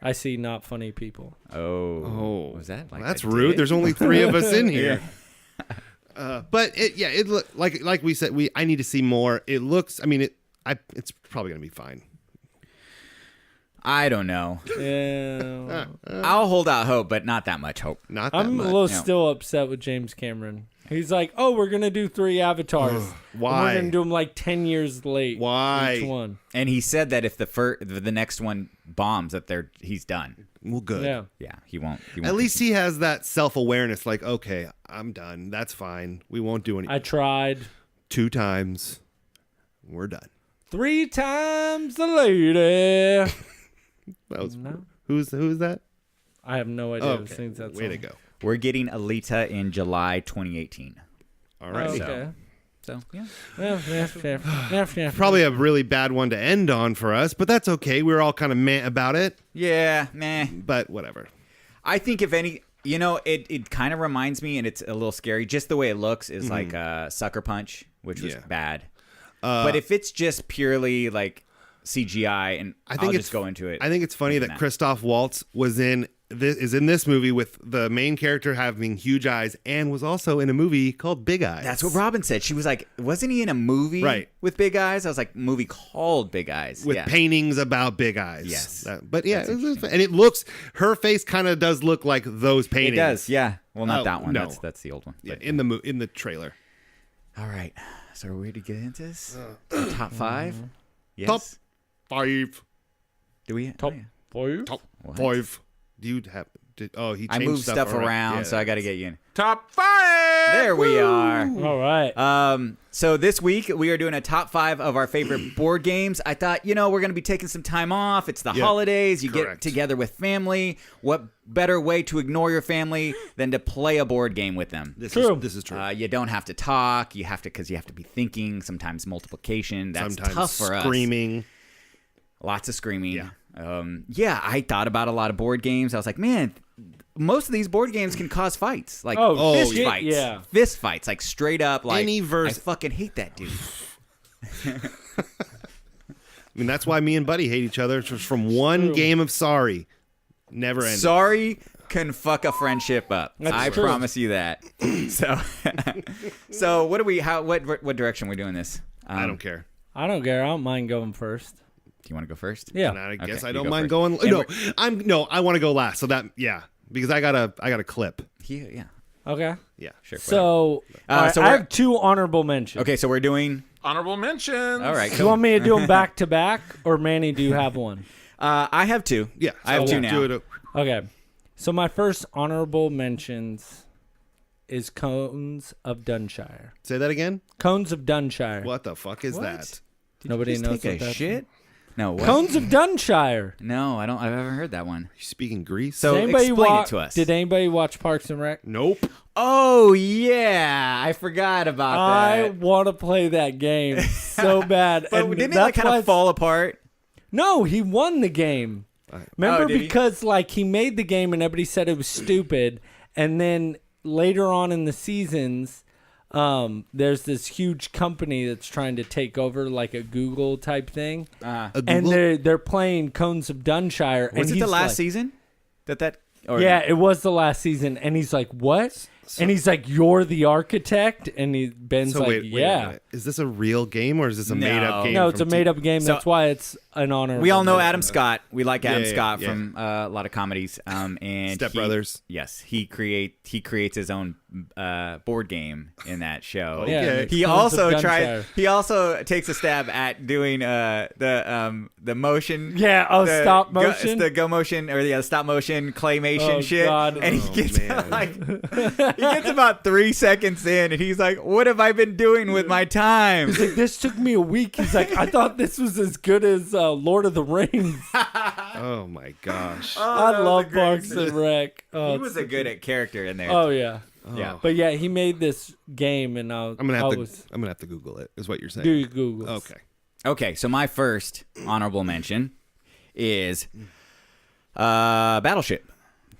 I see not funny people. Oh. Was that like that's a rude. dig? There's only 3 of us in here. But it look like we said. I need to see more. It looks. I mean, it's probably gonna be fine. I don't know. Yeah. I'll hold out hope, but not that much hope. Not that I'm much. a little no. still upset with James Cameron. He's like, oh, we're going to do 3 avatars. And Why? we're going to do them like 10 years late. Why? Each one. And he said that if the next one bombs, that he's done. Well, good. Yeah. Yeah, he won't. At least he has that self-awareness. Like, okay, I'm done. That's fine. We won't do anything. I tried. 2 times. We're done. 3 times the lady. That was No. who's that? I have no idea who Okay. sings that Way song. to go. We're getting Alita in July 2018. All right. Okay. So yeah. Yeah. Probably a really bad one to end on for us, but that's okay. We're all kind of meh about it, Yeah, meh. but whatever. I think if any, it kind of reminds me, and it's a little scary. Just the way it looks is like Sucker Punch, which was Yeah. bad. But if it's just purely like CGI, and I'll just go into it. I think it's funny that Christoph Waltz is in this movie with the main character having huge eyes and was also in a movie called Big Eyes. That's what Robin said. She was like, wasn't he in a movie Right. with big eyes? I was like, movie called Big Eyes. with yeah. paintings about big eyes. Yes. But yeah, and it looks, her face kind of does look like those It paintings. does, yeah. Well, not Oh, that one. no. That's the old one. Yeah, But- in the trailer. All right. So are we ready to get into this? Top 5? Yes. Top 5. Do we? Top oh, yeah. 5. Top What? 5. Do you have? He changed I moved stuff around, Yeah. so I got to get you in. Top 5. There we are. All right. So this week we are doing a top 5 of our favorite board games. I thought, we're going to be taking some time off. It's the holidays. You get correct. together with family. What better way to ignore your family than to play a board game with them? This True. is true. You don't have to talk. You have to because you have to be thinking. Sometimes multiplication. That's Sometimes tough for us. screaming. Lots of screaming. Yeah. I thought about a lot of board games. I was like, man, most of these board games can cause fights, like Oh, fist shit, fights. yeah. Fist fights, like straight up. Like Any verse- I fucking hate that dude. I mean, that's why me and Buddy hate each other. It's just from one true. game of sorry. Never ended. Sorry can fuck a friendship up. That's I true. promise you that. So what do we? What direction are we doing this? I don't care. I don't care. I don't mind going first. Do you want to go first? Yeah. And I guess Okay, I you don't go mind first. going. And I want to go last. So that because I got a clip. Yeah. Okay. Yeah. Sure. So, all right, so I we're- have 2 honorable mentions. Okay, so we're doing. Honorable mentions. All right. Do you Cool. want me to do them back to back, or Manny, do you have one? I have 2. Yeah. I have so 2 now. do it. Okay. So my first honorable mentions is Cones of Dunshire. Say that again. Cones of Dunshire. What the fuck is What? that? Nobody Just knows take what a that's shit. No. What? Cones of Dunshire. No, I don't. I've never heard that one. You speaking Greece? So Did anybody explain wa- it to us. Did anybody watch Parks and Rec? nope. Oh yeah, I forgot about I that. want to play that game so bad. But and didn't it like that's kind why of fall apart? No, he won the game. Remember, Oh, did he? because like he made the game and everybody said it was stupid, and then later on in the seasons, there's this huge company that's trying to take over like a Google type thing, A and Google- they're playing Cones of Dunshire. Was and it he's the last like, season? That? Or Yeah, it was the last season, and he's like, "What?" And he's like, "You're the architect," and Ben's So like, wait a "Yeah." minute. Is this a real game or is this a No. made up game? No, it's a from made up game. So- That's why it's an honor. We all know Adam Scott. We like Adam yeah, Scott yeah. from a lot of comedies. And Step Brothers. Yes, he creates his own board game in that show. Yeah, Okay. it's He Cones of also Dunshire. He also takes a stab at doing the motion. Yeah, stop motion. The go motion or the stop motion claymation Oh, shit. God. And he Oh, gets man. like he gets about 3 seconds in, and he's like, "What have I been doing with my time?" He's like, this took me a week. He's like, I thought this was as good as Lord of the Rings. Oh my gosh. I that was love a great Parks and Rec. Oh, He was a good at character in there. Oh yeah. Yeah. But yeah, he made this game, and I'm gonna have to Google it. Is what you're saying? do your Google. Okay. Okay, so my first honorable mention is Battleship.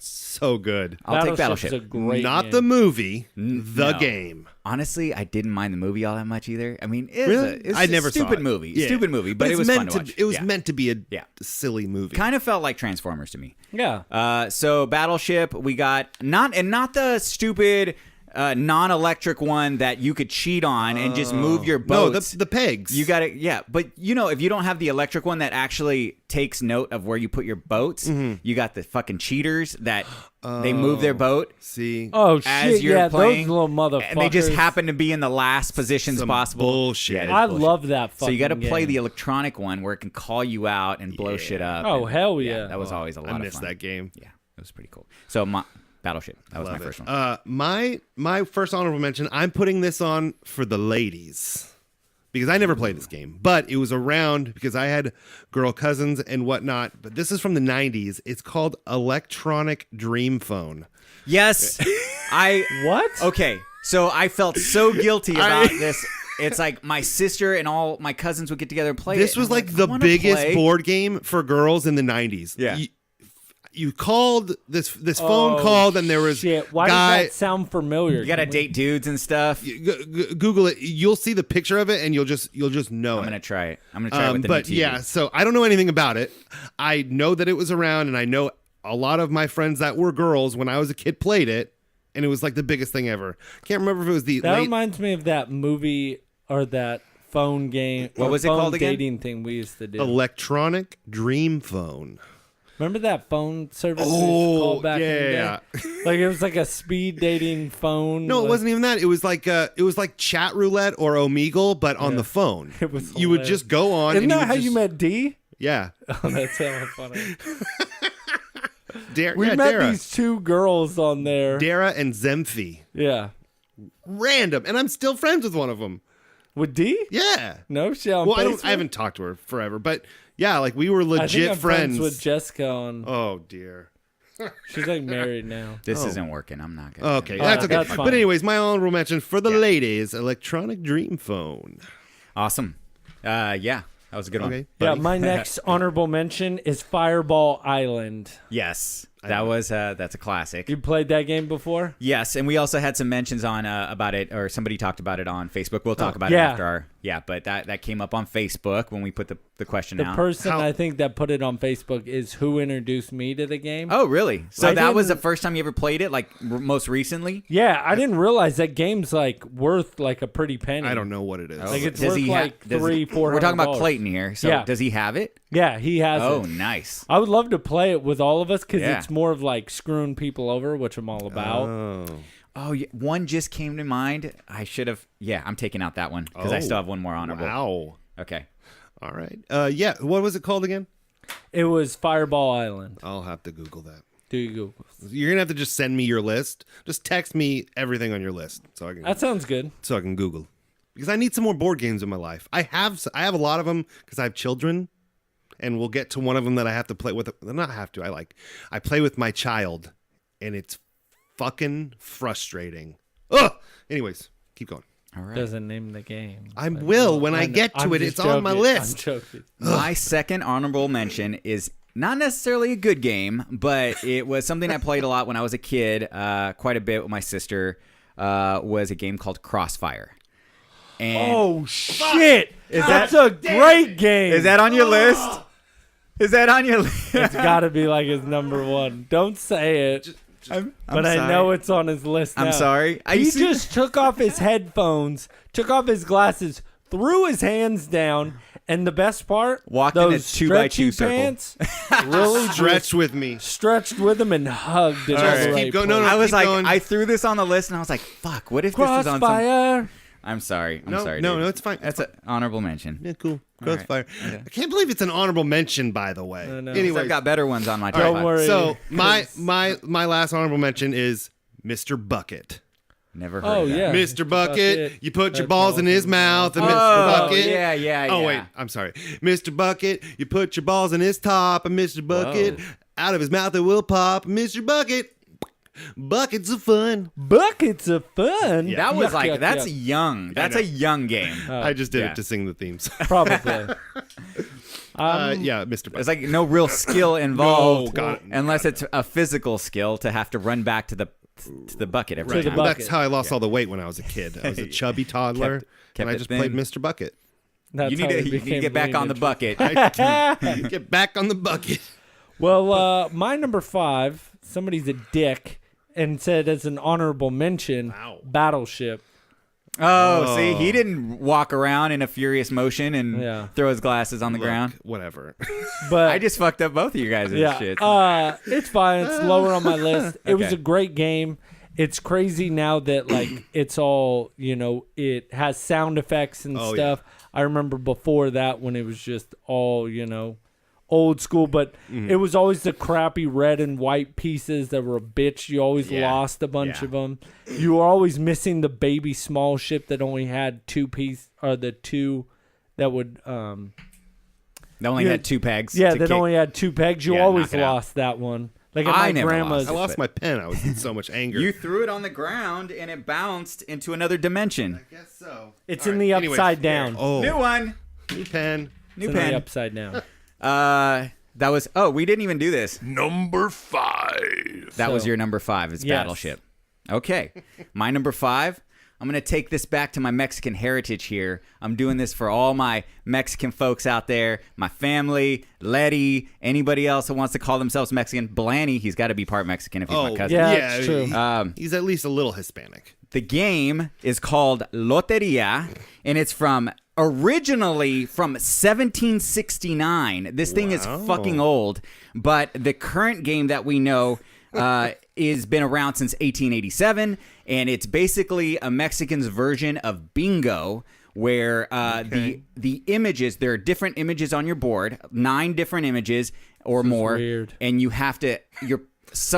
So good. I'll take Battleship's Battleship. a great Not game. the movie, the no. game. Honestly, I didn't mind the movie all that much either. I mean, Really? it's I a never saw stupid it. movie. Yeah. Stupid movie, but it it's was meant fun to watch. It was Yeah. meant to be a Yeah. silly movie. Kind of felt like Transformers to me. Yeah. So Battleship, we got not the stupid non-electric one that you could cheat on and just move your boats. No, the pegs. You got it, yeah. But if you don't have the electric one that actually takes note of where you put your boats, you got the fucking cheaters that they move their boat. See. Oh as shit! you're Yeah, playing, those little motherfuckers. and they just happen to be in the last positions Some possible. bullshit. Yeah, it is I bullshit. love that. So you got to fucking play game. the electronic one where it can call you out and blow shit up. Oh, and- hell yeah. That was always a lot I of missed fun. that game. Yeah, it was pretty cool. So Battleship. That was my Love first it. one. My first honorable mention. I'm putting this on for the ladies because I never played this game, but it was around because I had girl cousins and whatnot. But this is from the '90s. It's called Electronic Dream Phone. Yes, What? Okay, so I felt so guilty about this. It's like my sister and all my cousins would get together and play. This it. was And I'm like I the wanna biggest play. board game for girls in the '90s. Yeah. You called this phone called and there was Shit. Why guy. does that sound familiar? You gotta date dudes and stuff. Google it. You'll see the picture of it and you'll just know I'm it. gonna try it. I'm gonna try it with the But new TV. yeah, so I don't know anything about it. I know that it was around, and I know a lot of my friends that were girls when I was a kid played it, and it was like the biggest thing ever. Can't remember if it was the That late. reminds me of that movie or that phone game. What or was it phone called again? Dating thing we used to do. Electronic Dream Phone. Remember that phone service we used to call back in the yeah. day? Like it was like a speed dating phone. No, it like- wasn't even that. It was like chat roulette or Omegle, but on the phone. It was You would hilarious. just go on. Isn't and that how you met D? Yeah. Oh, that's hella funny. We yeah, met Dara. these two girls on there. Dara and Zemphi. Yeah. Random, and I'm still friends with one of them. With D? Yeah. No shit. On Well, Facebook? I haven't talked to her forever, but yeah, like we were I think legit I'm friends. with Jessica on. Oh dear. She's like married now. This isn't working. I'm not gonna. Okay, that's okay. that's fine. But anyways, my honorable mention for the ladies: Electronic Dream Phone. Awesome. Yeah, that was a good one. Okay. Yeah, buddy. my next honorable mention is Fireball Island. Yes, that's a classic. You played that game before? Yes, and we also had some mentions on about it, or somebody talked about it on Facebook. We'll talk about it yeah. after our but that came up on Facebook when we put the question The out. person I think that put it on Facebook is who introduced me to the game. Oh, really? So I that was the didn't- first time you ever played it, like most recently? Yeah, I didn't realize that game's like worth like a pretty penny. I don't know what it is. Like it's Does worth he like does- $300-$400. We're talking about Clayton here. So Yeah. does he have it? Yeah, he has Oh, it. nice. I would love to play it with all of us because Yeah. it's more of like screwing people over, which I'm all about. Oh, yeah, one just came to mind. I should have. Yeah, I'm taking out that one because I still have one more honorable. Wow. Okay. All right. Yeah. What was it called again? It was Fireball Island. I'll have to Google that. Do you Google? You're gonna have to just send me your list. Just text me everything on your list so I can That sounds good. Google. Because I need some more board games in my life. I have a lot of them because I have children, and we'll get to one of them that I have to play with. Not have to. I play with my child, and it's fucking frustrating. Ugh. Anyways, keep going. All right. Doesn't name the game. I will when I get to I'm it. just It's on my joking. list. I'm joking. My second honorable mention is not necessarily a good game, but it was something I played a lot when I was a kid, quite a bit with my sister. Was a game called Crossfire. And Oh shit! Is That's that- a great game. is that on your list? Is that on your list? It's got to be like his number one. Don't say it. But I know it's on his list now. I'm sorry. He just took off his headphones, took off his glasses, threw his hands down, and the best part, Walked in a those 2x2 stretchy circle. pants really Stretch with me. stretched with him and hugged it. All all right, the keep right going. place. No, I was keep like, going. I threw this on the list, and I was like, "Fuck! What if this is on some?" Crossfire. I'm sorry. I'm No, sorry. no, dude. no, it's fine. That's an honorable mention. Yeah, cool. All right. Crossfire. I can't believe it's an honorable mention, by the way. know. Anyway, I've got better ones on my top Don't five. worry. so my last honorable mention is Mr. Bucket. Never heard Oh of that. yeah, Mr. Bucket, you put your That's balls in his awesome. mouth, and Oh, Mr. Bucket. yeah. Oh wait, I'm sorry. Mr. Bucket, you put your balls in his top, and Mr. Bucket, out of his mouth it will pop. Mr. Bucket, Buckets of fun. Buckets of fun. Yeah. That was Yuck, like yuck, that's yuck. young. That's a young game. I just did yeah. it to sing the themes. Probably. Yeah, Mr. Bucket. There's like no real skill involved, God. unless it's a physical skill to have to run back to the bucket every To the time. bucket. That's how I lost all the weight when I was a kid. I was a chubby toddler, Kept and I it just thin. played Mr. Bucket. That's You need how to it you need to became get back lean on the and- bucket. Get back on the bucket. Well, my number 5, somebody's a dick and said as an honorable mention, Wow. Battleship. Oh, see, he didn't walk around in a furious motion and Yeah. throw his glasses on the Look, ground. whatever. But I just fucked up both of you guys' yeah, shit. it's fine. It's lower on my list. It was Okay. a great game. It's crazy now that like it's all, it has sound effects and Oh, stuff. I remember before that when it was just all, old school, but it was always the crappy red and white pieces that were a bitch. You always Yeah. lost a bunch Yeah. of them. You were always missing the baby small ship that only had two or the two that would They only yeah. had 2 pegs. yeah, to that kick. only had 2 pegs. You Yeah, always knock it out. lost that one. Like at I my never grandma's. I lost my pen. I was in so much anger. You threw it on the ground and it bounced into another dimension. I guess so. It's All in right, the anyways, upside down. Oh, New one. new pen. New It's in the pen. upside down. That was. Oh, we didn't even do this. Number 5. That was So- your number 5. Is Yes. Battleship. Okay, my number 5. I'm gonna take this back to my Mexican heritage here. I'm doing this for all my Mexican folks out there, my family, Letty, anybody else that wants to call themselves Mexican. Blanny, he's got to be part Mexican if he's my cousin. Yeah, it's true. He's at least a little Hispanic. The game is called Loteria, and it's originally from 1769. This thing is fucking old, but the current game that we know is been around since 1887, and it's basically a Mexican's version of bingo, where the images, there are different images on your board, 9 different images or more, weird. and you have to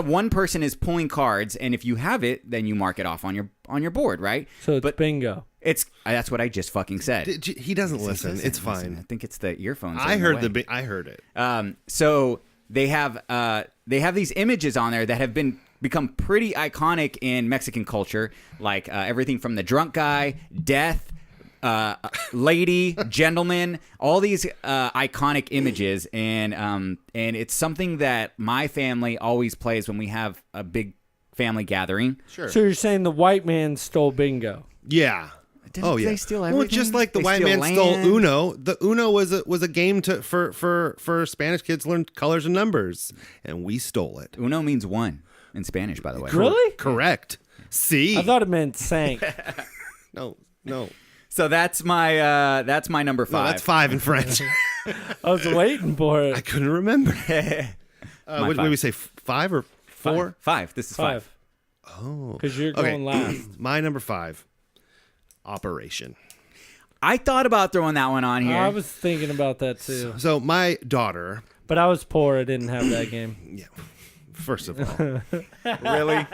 one person is pulling cards, and if you have it, then you mark it off on your board, right? So it's but bingo. that's what I just fucking said. He doesn't listen. It's fine. Listen, I think it's the earphones. I in heard way. I heard it. So they have these images on there that have become pretty iconic in Mexican culture, like everything from the drunk guy, death, lady, gentleman, all these iconic images, and it's something that my family always plays when we have a big family gathering. Sure. So you're saying the white man stole bingo? Yeah. Didn't yeah. they steal Well, everything? just like the They white steal man stole land. Uno. The Uno was a game for Spanish kids to learn colors and numbers, and we stole it. Uno means 1 in Spanish, by the way. Really? Correct. See. I thought it meant sank. no. So that's my number 5. No, that's 5 in French. I was waiting for I it. couldn't remember. What did 5. we say? 5 or 4? 5. This is 5. Oh. Because you're Okay. going last. My number 5. Operation. I thought about throwing that one on here. I was thinking about that too. So my daughter. But I was poor. I didn't have that game. Yeah. First of all. Really?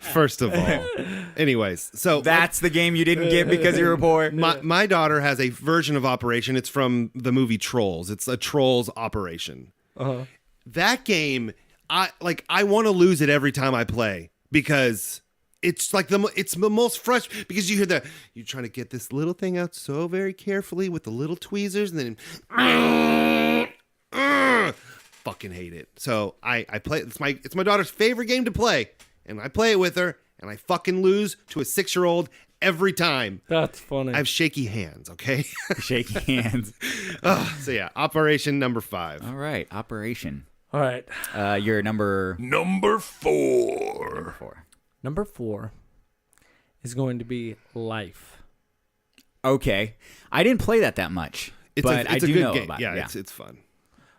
First of all. Anyways, so That's the game you didn't get because you were poor. my daughter has a version of Operation. It's from the movie Trolls. It's a Trolls Operation. That game, I want to lose it every time I play because it's like it's the most frustrating because you hear you're trying to get this little thing out so very carefully with the little tweezers and then fucking hate it. So I play. It's my daughter's favorite game to play, and I play it with her, and I fucking lose to a 6-year-old every time. That's funny. I have shaky hands. Okay. Shaking hands. So yeah, Operation number 5. All right, Operation. All right. You're number Number 4. 4. Number 4 is going to be Life. Okay, I didn't play that much, but I a do good know game. about Yeah, it. it's fun.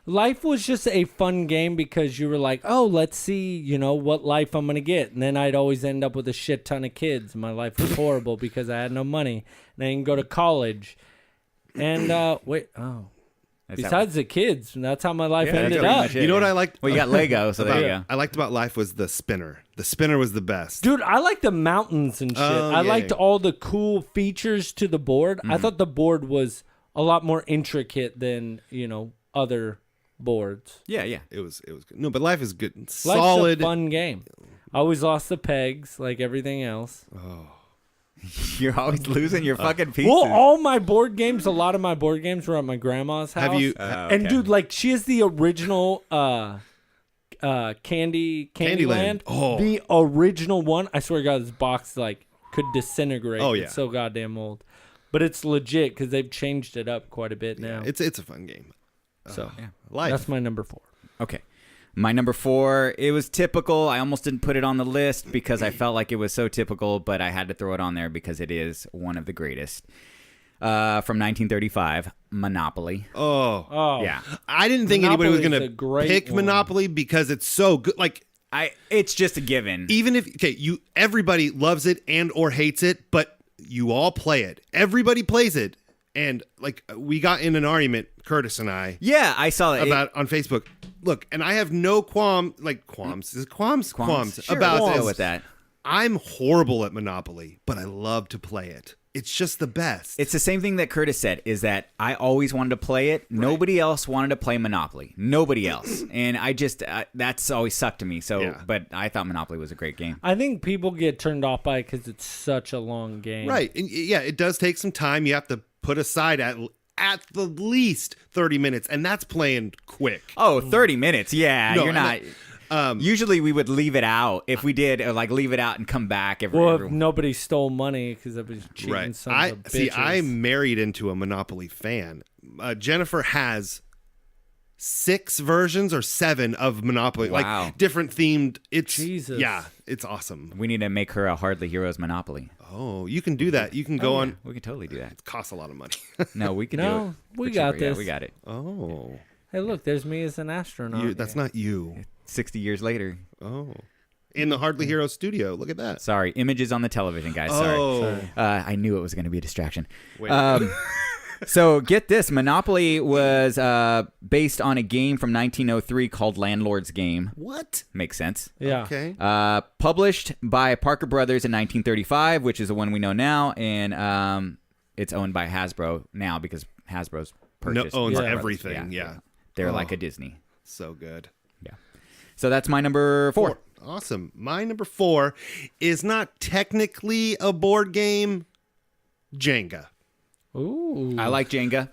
Life was just a fun game because you were like, oh, let's see, what life I'm going to get. And then I'd always end up with a shit ton of kids. My life was horrible because I had no money. And I didn't go to college. And, besides the kids, that's how my life Yeah, ended that's pretty up. much it. You know what I liked? Well, you got Lego, so there you go. I liked about Life was the spinner. The spinner was the best. Dude, I like the mountains and shit. Oh, I yeah, liked yeah. all the cool features to the board. I thought the board was a lot more intricate than, other boards. Yeah. It was good. No, but Life is good. Life's Solid. a fun game. I always lost the pegs, like everything else. You're always losing your fucking pieces. Well, all my board games, a lot of my board games were at my grandma's house. Have you? And okay. dude, like she has the original Candyland. Oh. The original one. I swear to God, this box like could disintegrate. Oh, yeah. It's so goddamn old. But it's legit because they've changed it up quite a bit now. It's a fun game. So Life. that's my number 4. Okay. My number 4, it was typical. I almost didn't put it on the list because I felt like it was so typical, but I had to throw it on there because it is one of the greatest. From 1935, Monopoly. Oh. Yeah. I didn't think anybody was Monopoly's going a great to pick one. Monopoly because it's so good. Like, It's just a given. even if everybody loves it and or hates it, but you all play it. Everybody plays it. And like we got in an argument, Curtis and I, Yeah, I saw it. about on Facebook. Look, and I have no qualms. Is it qualms? Sure, about let's this. go with that. I'm horrible at Monopoly, but I love to play it. It's just the best. It's the same thing that Curtis said, is that I always wanted to play it. Nobody else wanted to play Monopoly. Nobody else. And I just, that's always sucked to me. So, Yeah. But I thought Monopoly was a great game. I think people get turned off by it because it's such a long game. right. And yeah, it does take some time. You have to put aside at the least 30 minutes, and that's playing quick. Oh, 30 minutes. Yeah, No, you're not. Usually we would leave it out. If we did, like leave it out and come back every. Well, if nobody stole money because I was cheating Right. some of the bitches. I'm married into a Monopoly fan. Jennifer has 6 versions or 7 of Monopoly, Wow. like different themed. It's Jesus. Yeah, it's awesome. we need to make her a Hardly Heroes Monopoly. Oh, you can do that. You can go on. We can totally do that. It costs a lot of money. No, we can do No, it. we For got cheaper. Yeah, this. we got it. Oh, Hey, look, there's me as an astronaut. that's not you. 60 years later. Oh, in the Hardly Heroes studio. Look at that. Sorry, images on the television, guys. Oh. Sorry. I knew it was going to be a distraction. Wait. So get this. Monopoly was based on a game from 1903 called Landlord's Game. What? Makes sense. Yeah. Okay. Published by Parker Brothers in 1935, which is the one we know now, and it's owned by Hasbro now because Hasbro's purchased owns Parker Brothers. everything, yeah. They're like a Disney. So good. Yeah. So that's my number 4. Awesome. My number 4 is not technically a board game. Jenga. Ooh. I like Jenga.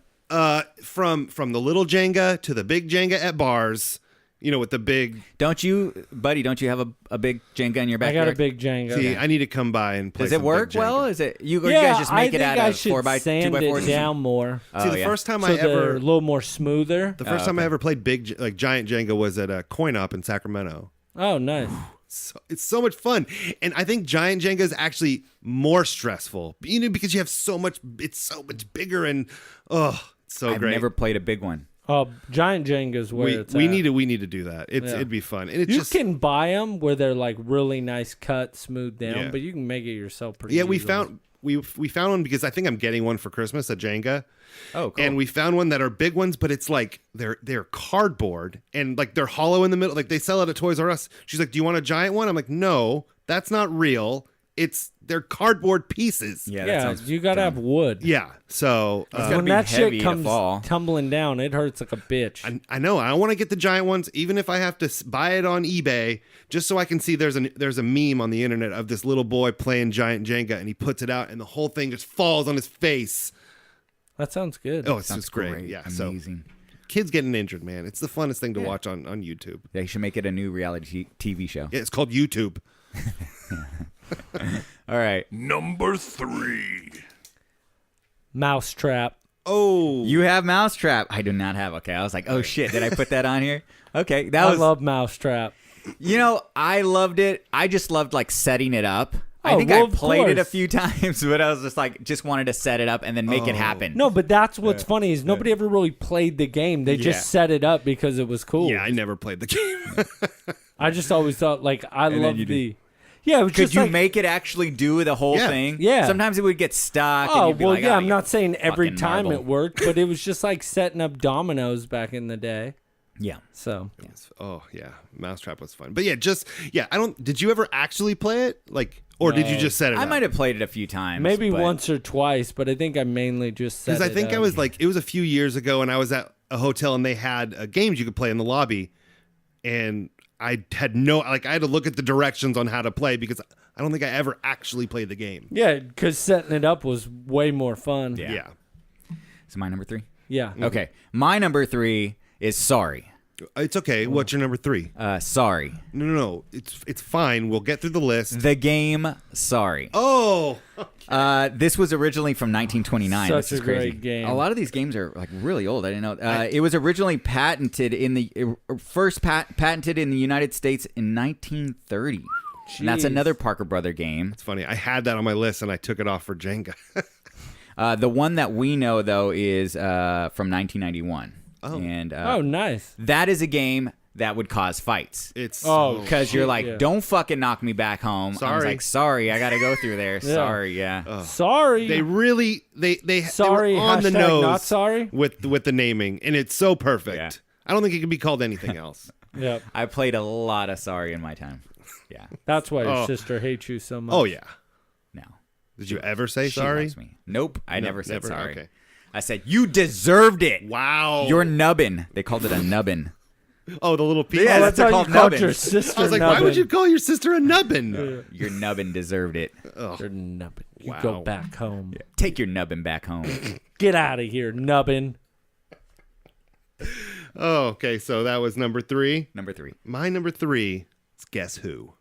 From the little Jenga to the big Jenga at bars. You know, with the big. Don't you, buddy? Don't you have a big Jenga in your I backyard? got a big Jenga. See, I need to come by and play. Does it some work big Jenga. well? Is it you Yeah, guys just make I it think out I of should 4x2 sand by 4 it down more. See, the yeah. first time So I they're ever. a little more smoother. The first time I ever played big, like giant Jenga was at a coin op in Sacramento. Oh, nice. So, it's so much fun, and I think giant Jenga is actually more stressful. You know, because you have so much. It's so much bigger, and it's so I've great. never played a big one. Giant Jenga's where we it's we at. need to do that. It'd be fun, and it's You just can buy them where they're like really nice cut, smooth down, Yeah. but you can make it yourself pretty yeah. We easily. found we found one because I think I'm getting one for Christmas, a Jenga. Oh, cool. And we found one that are big ones, but it's like they're cardboard and like they're hollow in the middle. Like they sell it at Toys R Us. She's like, "Do you want a giant one?" I'm like, "No, that's not real. They're cardboard pieces." yeah, that Yeah, sounds you gotta dumb. have wood. Yeah. So gotta When be that heavy shit to comes fall. tumbling down, it hurts like a bitch. I know I want to get the giant ones, even if I have to buy it on eBay, just so I can see there's a meme on the internet of this little boy playing giant Jenga, and he puts it out, and the whole thing just falls on his face. That sounds good. Oh, it's Sounds just great. Yeah. amazing. So kids getting injured, man. It's the funnest thing to watch on YouTube. They should make it a new reality TV show. Yeah, it's called YouTube. All right, Number 3. Mousetrap. Oh, you have Mousetrap. I do not have. Okay, I was like, oh shit, did I put that on here? Okay, that I was. love Mousetrap. You know, I loved it. I just loved like setting it up. I Oh, think well, I of played it a course. few times, but I was just wanted to set it up and then make it happen. No, but that's what's funny is nobody ever really played the game. They Yeah. just set it up because it was cool. yeah. I never played the game. I just always thought like I then love you do- the. Yeah, it was Could just you like, make it actually do the whole Yeah. thing? Yeah. Sometimes it would get stuck. and Oh you'd be well, like, yeah. "Oh, I'm you not saying every fucking time marble." it worked, but it was just like setting up dominoes back in the day. Yeah. So Oh yeah, Mousetrap was fun. But yeah. I don't. Did you ever actually play it? Like, or did you just set it I up? might have played it a few times. maybe but once or twice, but I think I mainly just set Because I it think up. I was like, it was a few years ago, and I was at a hotel, and they had games you could play in the lobby, and I had no I had to look at the directions on how to play because I don't think I ever actually played the game. Yeah, because setting it up was way more fun. Yeah. So my number 3? Yeah. Okay. My number 3 is Sorry. It's okay. What's your number 3? Sorry. No. It's fine. We'll get through the list. The game Sorry. Oh. This was originally from 1929. Such This is a great crazy. game. A lot of these games are like really old. I didn't know. It was originally patented in the first patented in the United States in 1930. And that's Jeez. another Parker Brother game. It's funny. I had that on my list and I took it off for Jenga. The one that we know though is from 1991. Oh. And Oh, nice. that is a game that would cause fights. It's Oh, Because you're like, yeah. don't fucking knock me back home. I was Sorry. like, sorry, I got to go through there. Yeah. Sorry, yeah. Sorry. they really they Sorry, were on the hashtag nose not sorry. with the naming and it's so perfect. Yeah. I don't think it can be called anything else. Yep. I played a lot of Sorry in my time. Yeah. That's why your Oh. sister hates you so much. Oh yeah. No. Did you ever say She sorry? loves me. Nope. I No, never said never? sorry. Okay. I said, you deserved it. Wow. You're nubbin. They called it a nubbin. Oh, the little piece. Yeah, Oh, that's that's how called you called nubbin. your sister. I was like, why would nubbin. you call your sister a nubbin? Your nubbin deserved it. You're nubbin. You Wow. go back home. Take your nubbin back home. Get out of here, nubbin. Oh, okay. So that was number 3. Number 3. My number 3 is Guess Who.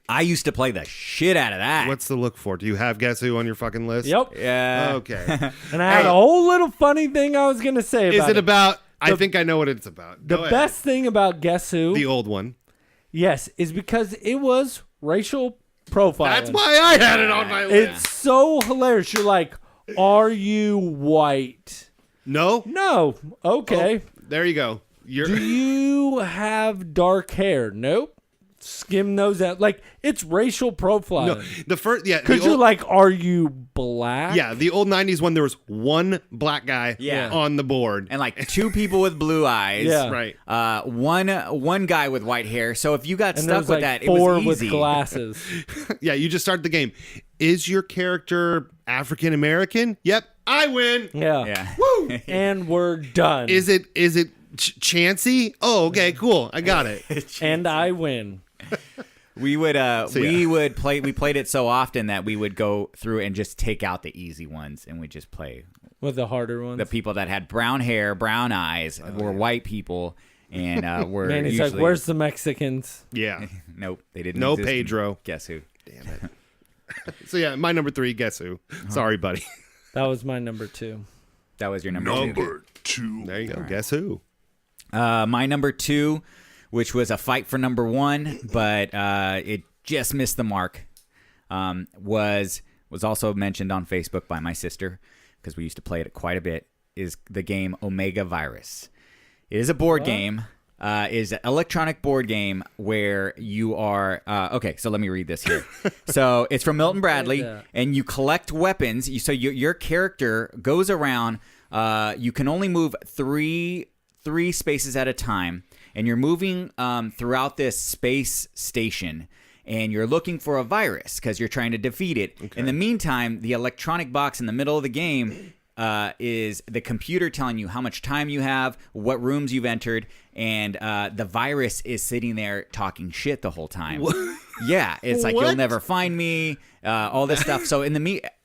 I used to play the shit out of that. What's to look for? Do you have Guess Who on your fucking list? Yep. Yeah. Okay. And I had a whole little funny thing I was gonna say about Is it about? I think I know what it's about. The Go ahead. best thing about Guess Who, the old one. yes, is because it was racial profiling. That's why I had it on my list. It's so hilarious. You're like, are you white? No. No. Okay. There you go. You're. Do you have dark hair? Nope. Skim those out. Like, it's racial profiling. No, the first, yeah, Because the you're old, like, are you black? yeah, the old '90s one. There was one black guy, Yeah. on the board, And like 2 people with blue eyes. Yeah. right. One guy with white hair. So if you got And there stuck was with like that, 4 it was easy. with glasses. Yeah, you just start the game. Is your character African American? Yep, I win. Yeah. Yeah. Woo! And we're done. Is it Chansey? Oh, okay, cool. I got it. And I win. We would we yeah. would play. We played it so often that we would go through and just take out the easy ones, and we just play With the harder ones. the people that had brown hair, brown eyes, were white people, and were Man, he's usually like, where's the Mexicans? Yeah. nope, they didn't. No exist in Pedro. Guess Who? Damn it. So yeah, my number 3. Guess Who? Sorry, buddy. That was my number 2. That was your number 2. There you go. Guess Who? My number 2, which was a fight for number 1, but it just missed the mark. Was also mentioned on Facebook by my sister because we used to play it quite a bit. Is the game Omega Virus? It is a board game. Is an electronic board game where you are okay. So let me read this here. So it's from Milton Bradley, and you collect weapons. So your character goes around. You can only move three spaces at a time, and you're moving throughout this space station, and you're looking for a virus because you're trying to defeat it. Okay. In the meantime, the electronic box in the middle of the game is the computer telling you how much time you have, what rooms you've entered, and the virus is sitting there talking shit the whole time. Yeah, it's like, you'll never find me, all this stuff. So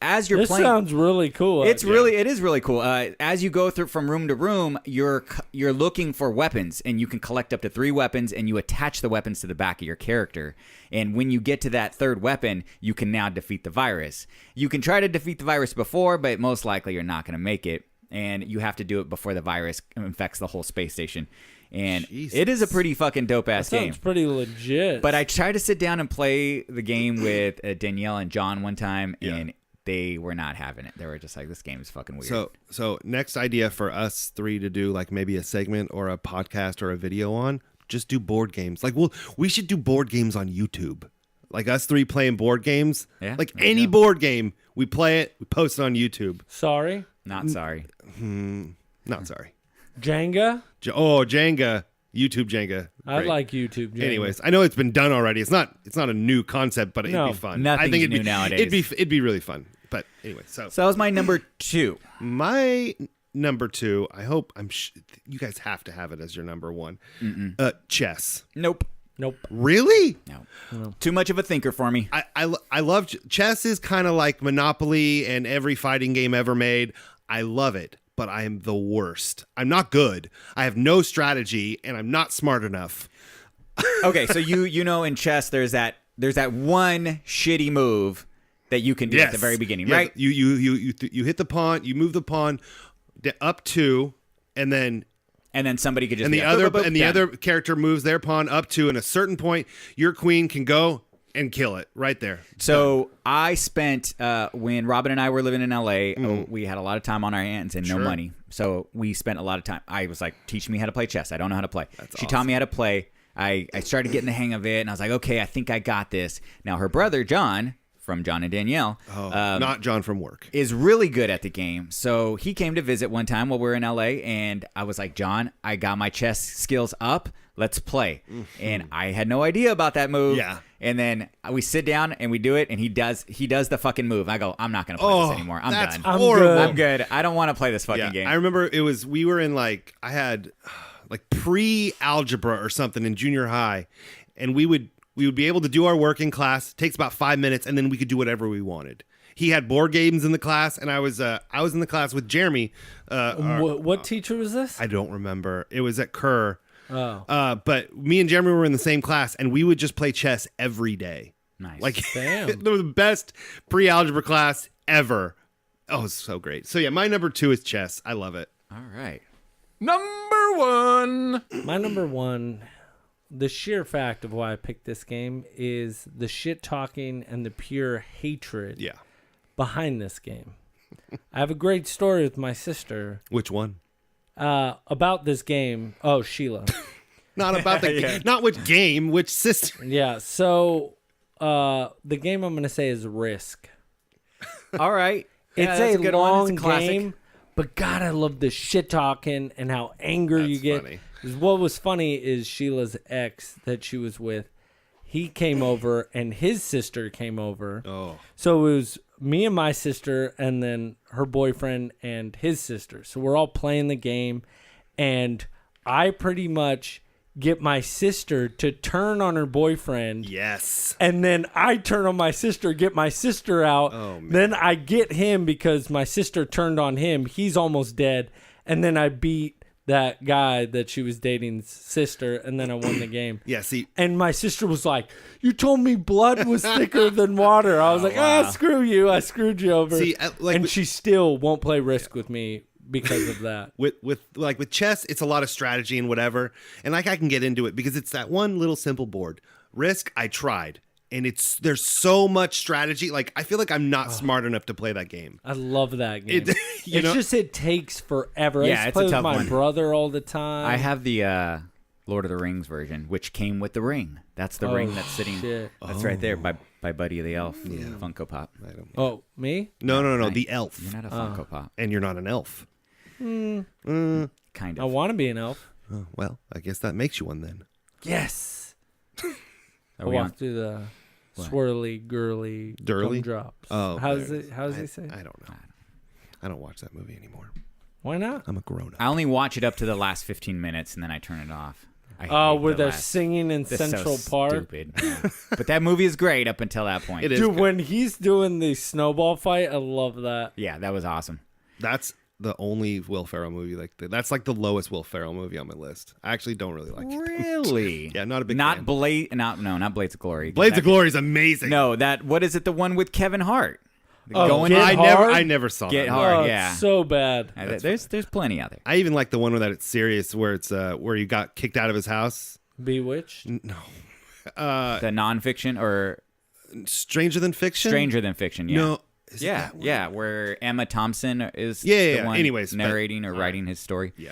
as you're This playing, sounds really cool. it is really cool. As you go through from room to room, you're looking for weapons, and you can collect up to 3 weapons, and you attach the weapons to the back of your character. And when you get to that 3rd weapon, you can now defeat the virus. You can try to defeat the virus before, but most likely you're not going to make it, and you have to do it before the virus infects the whole space station. And it is a pretty fucking dope ass game. Sounds pretty legit. But I tried to sit down and play the game with Danielle and John one time, and they were not having it. They were just like, this game is fucking weird. So next idea for us 3 to do, like maybe a segment or a podcast or a video on, just do board games. Like, we should do board games on YouTube. Like us 3 playing board games. Yeah, like there you any go. board game, we play it, we post it on YouTube. Sorry. Not sorry. Not sorry. Jenga. Jenga. YouTube Jenga. I Great. like YouTube Jenga. Anyways, I know it's been done already. It's not a new concept, but it'd No, be fun. nothing's I think new nowadays. It'd be really fun. But anyway, so So that was my number 2. my number 2, I hope you guys have to have it as your number 1. Chess. Nope. Nope. Really? No. Too much of a thinker for me. I love chess. Is kind of like Monopoly and every fighting game ever made. I love it, but I am the worst. I'm not good. I have no strategy, and I'm not smart enough. Okay, so you know in chess there's that one shitty move that you can do at the very beginning, right? You hit the pawn, you move the pawn up 2, and then somebody could just and be the like, other boop, boop, boop, and the done. other character moves their pawn up to, and a certain point your queen can go and kill it right there. So I spent when Robin and I were living in LA, we had a lot of time on our hands and no money. So we spent a lot of time. I was like, teach me how to play chess. I don't know how to play. She taught me how to play. I started getting the hang of it, and I was like, okay, I think I got this. Now her brother John, from John and Danielle, Not John from work. is really good at the game. So he came to visit one time while we were in LA, and I was like, John, I got my chess skills up. Let's play. And I had no idea about that move. Yeah. And then we sit down and we do it, and he does the fucking move. I go, I'm not going to play this anymore. I'm that's done. horrible. I'm good. I don't want to play this fucking game. I remember we were in I had like pre-algebra or something in junior high, and we would be able to do our work in class. It takes about 5 minutes, and then we could do whatever we wanted. He had board games in the class, and I was in the class with Jeremy. What teacher was this? I don't remember. It was at Kerr. Oh. But me and Jeremy were in the same class, and we would just play chess every day. Nice. Like, Damn. it was the best pre-algebra class ever. Oh, it's so great. So yeah, my number 2 is chess. I love it. All right. Number 1. My number 1, the sheer fact of why I picked this game is the shit talking and the pure hatred Yeah. behind this game. I have a great story with my sister Which one? about this game. Oh, Sheila. Not about the game. Not which game, which sister. Yeah. So the game I'm going to say is Risk. All right. Yeah, It's that's a good one. long It's a classic. game, but God, I love the shit talking and how angry you get. funny. 'Cause what was funny is Sheila's ex that she was with, he came over and his sister came over. Oh. So it was me and my sister and then her boyfriend and his sister. So we're all playing the game, and I pretty much get my sister to turn on her boyfriend. Yes. And then I turn on my sister, get my sister out. Oh, man. Then I get him because my sister turned on him. He's almost dead. And then I beat that guy that she was dating's sister, and then I won the game. Yeah, see. And my sister was like, "You told me blood was thicker than water." I was like, screw you. I screwed you over. See, and she still won't play Risk with me because of that. With chess, it's a lot of strategy and whatever. And I can get into it because it's that one little simple board. Risk, I tried. And there's so much strategy. Like, I feel like I'm not smart enough to play that game. I love that game. It takes forever. Yeah, I it's play a with tough my one. brother all the time. I have the Lord of the Rings version, which came with the ring. That's the ring that's sitting. shit. That's right there by Buddy the Elf. Funko Pop. Oh, me? No. The elf. You're not a Funko Pop. And you're not an elf. Kind I of. want to be an elf. Oh, well, I guess that makes you one then. Yes. Are I we on? walk through the swirly, girly Durly? gumdrops. Oh, How does he say? I don't know. I don't watch that movie anymore. Why not? I'm a grown-up. I only watch it up to the last 15 minutes and then I turn it off. I Oh, hate where the they're last- singing in That's Central so Park. Stupid. Yeah. But that movie is great up until that point. It is. Dude, when he's doing the snowball fight, I love that. Yeah, that was awesome. That's the only Will Ferrell movie that's like the lowest Will Ferrell movie on my list. I actually don't really like it. Really? Yeah, not a big not fan. not Blades of Glory. Blades of Glory is amazing. No, what is it? The one with Kevin Hart. Oh, Going Get in. Hard? I never saw Get that. Hard. Oh, yeah. it's so bad. There's plenty out there. I even like the one where that it's serious, where it's where you got kicked out of his house. Bewitched? No, The nonfiction or Stranger Than Fiction. Stranger Than Fiction. Yeah. No. Is it Yeah, that one? yeah, where Emma Thompson is Yeah. the one Anyways, but- narrating or writing his story. Yeah.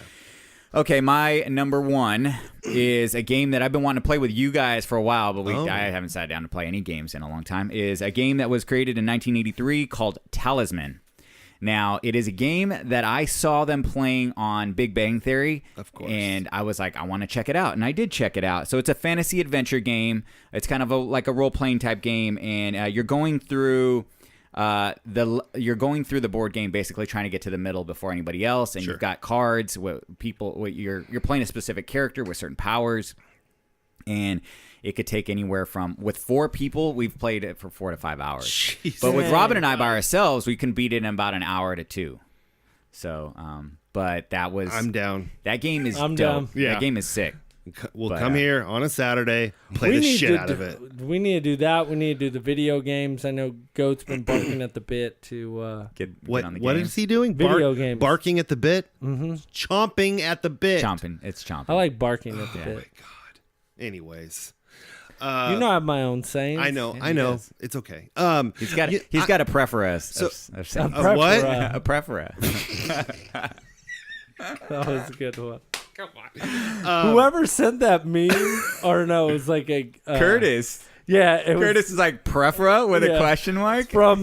Okay, my number 1 is a game that I've been wanting to play with you guys for a while, but I haven't sat down to play any games in a long time, is a game that was created in 1983 called Talisman. Now, it is a game that I saw them playing on Big Bang Theory. Of course. And I was like, I want to check it out. And I did check it out. So it's a fantasy adventure game. It's kind of like a role-playing type game. And you're going through you're going through the board game basically trying to get to the middle before anybody else, and you've got cards. You're playing a specific character with certain powers, and it could take anywhere from, with 4 people, we've played it for 4 to 5 hours. Jeez. But with Robin and I by ourselves, we can beat it in about an hour to 2. So, but that was... I'm down. That game is I'm dope. down. Yeah. That game is sick. We'll But, come here on a Saturday, play the shit out of it. We need to do that. We need to do the video games. I know Goat's been barking at the bit to Get What on the what game. is he doing? Video games. Barking at the bit? Mm-hmm. Chomping at the bit. Chomping. It's chomping. I like barking at the bit. God. Anyways. You know I have my own sayings. I know. does. It's okay. He's got a preference. So- saying. A what? A preference. That was a good one. Come on. Whoever sent that meme, or no, it was like a Curtis. Yeah, it was Curtis is like prefera with a Yeah. question mark. from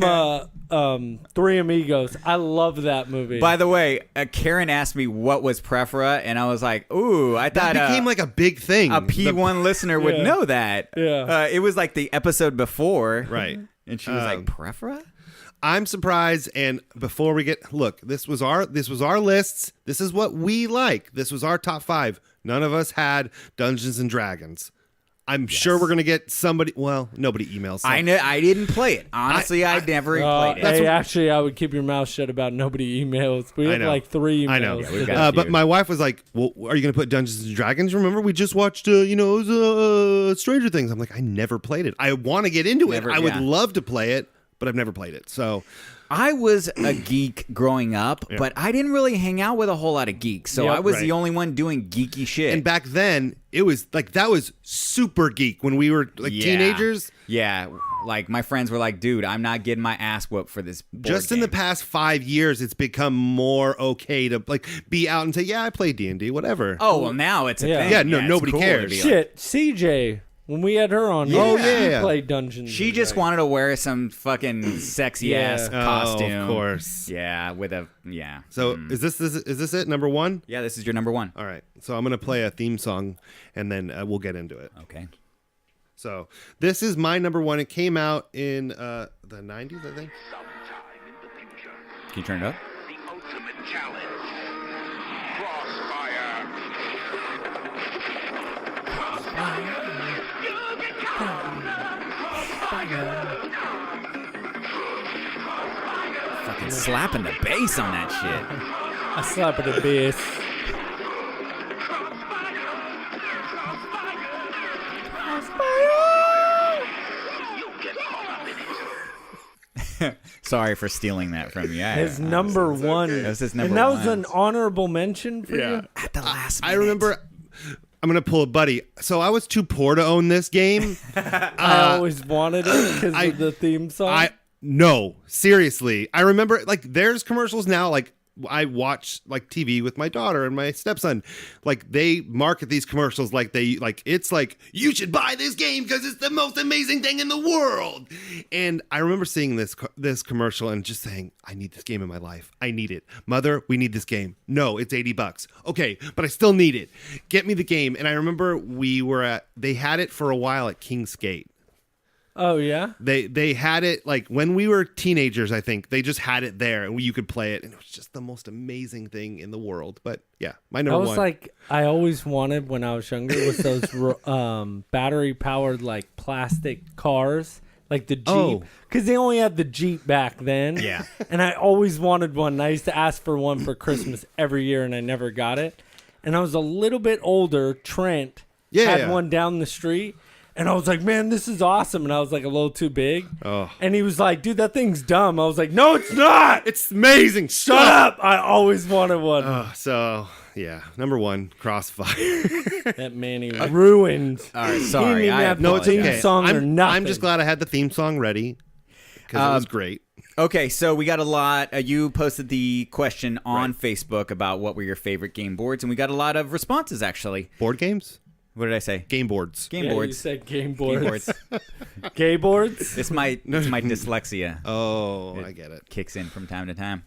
Three Amigos. I love that movie. By the way, Karen asked me what was prefera, and I was like, "Ooh, I thought That became like a big thing. a P1 listener would Yeah. know that." Yeah. It was like the episode before, Right. And she was like, "Prefera." I'm surprised. And before we look, this was our lists. This is what we like. This was our top 5. None of us had Dungeons and Dragons. I'm sure we're gonna get somebody. Well, nobody emails. So. I know I didn't play it. Honestly, I never played it. That's hey, what- actually, I would keep your mouth shut about nobody emails. We I have know. like 3 emails. I know. Yeah, we've got a But few. my wife was like, "Well, are you going to put Dungeons and Dragons? Remember, we just watched, Stranger Things." I'm like, I never played it. I want to get into Never- it. I would yeah. love to play it, but I've never played it. So, I was a geek growing up, but I didn't really hang out with a whole lot of geeks. So Yep, I was right. the only one doing geeky shit. and back then, it was like that was super geek when we were like Yeah. teenagers. Yeah, like my friends were like, "Dude, I'm not getting my ass whooped for this." Board Just in the game." past 5 years, it's become more okay to like be out and say, "Yeah, I play D&D, whatever." Oh well, now it's a Yeah. thing. Yeah, no, it's nobody cool to cares. be like- Shit, CJ, when we had her on, Oh, she yeah. played Dungeons. She and just Dragons. wanted to wear some fucking sexy ass Yeah. costume. of course. Yeah, with a yeah. So is this it? Number 1? Yeah, this is your number 1. All right. So I'm gonna play a theme song, and then we'll get into it. Okay. So this is my number 1. It came out in the 90s, I think. Sometime in the future, Can you turn it up? the ultimate challenge. Crossfire. Fucking slapping the bass on that shit. I slap at the bass. You'll get caught up in it. Sorry for stealing that from you. His number 1. That's his and number that was 1. an honorable mention for you? At the last I remember. I'm gonna pull a buddy. So I was too poor to own this game. I always wanted it because I- of the theme song. No, seriously. I remember like there's commercials now. Like I watch like TV with my daughter and my stepson. Like they market these commercials like it's like you should buy this game because it's the most amazing thing in the world. And I remember seeing this commercial and just saying, I need this game in my life. I need it. Mother, we need this game. No, it's $80. Okay, but I still need it. Get me the game. And I remember they had it for a while at King's Gate. oh, yeah? They had it like when we were teenagers, I think. They just had it there and you could play it and it was just the most amazing thing in the world. But yeah, my I number was 1. like, I always wanted when I was younger was those battery powered like plastic cars, like the Jeep, Oh. because they only had the Jeep back then. Yeah. And I always wanted one. And I used to ask for one for Christmas every year, and I never got it. And I was a little bit older. Trent had one down the street. And I was like, man, this is awesome. And I was like a little too big. Oh. And he was like, dude, that thing's dumb. I was like, no, it's not. It's amazing. Shut up. I always wanted one. So yeah, number 1, Crossfire. That Manny ruined. All right, He didn't sorry. even I have No, it's theme okay. song or nothing. I'm just glad I had the theme song ready because it was great. Okay, so we got a lot. You posted the question on Facebook about what were your favorite game boards, and we got a lot of responses, actually. Board games? What did I say? Game boards. Game Yeah, you boards. said game Game boards. boards. Gay boards? It's my dyslexia Oh, I get it. kicks in from time to time.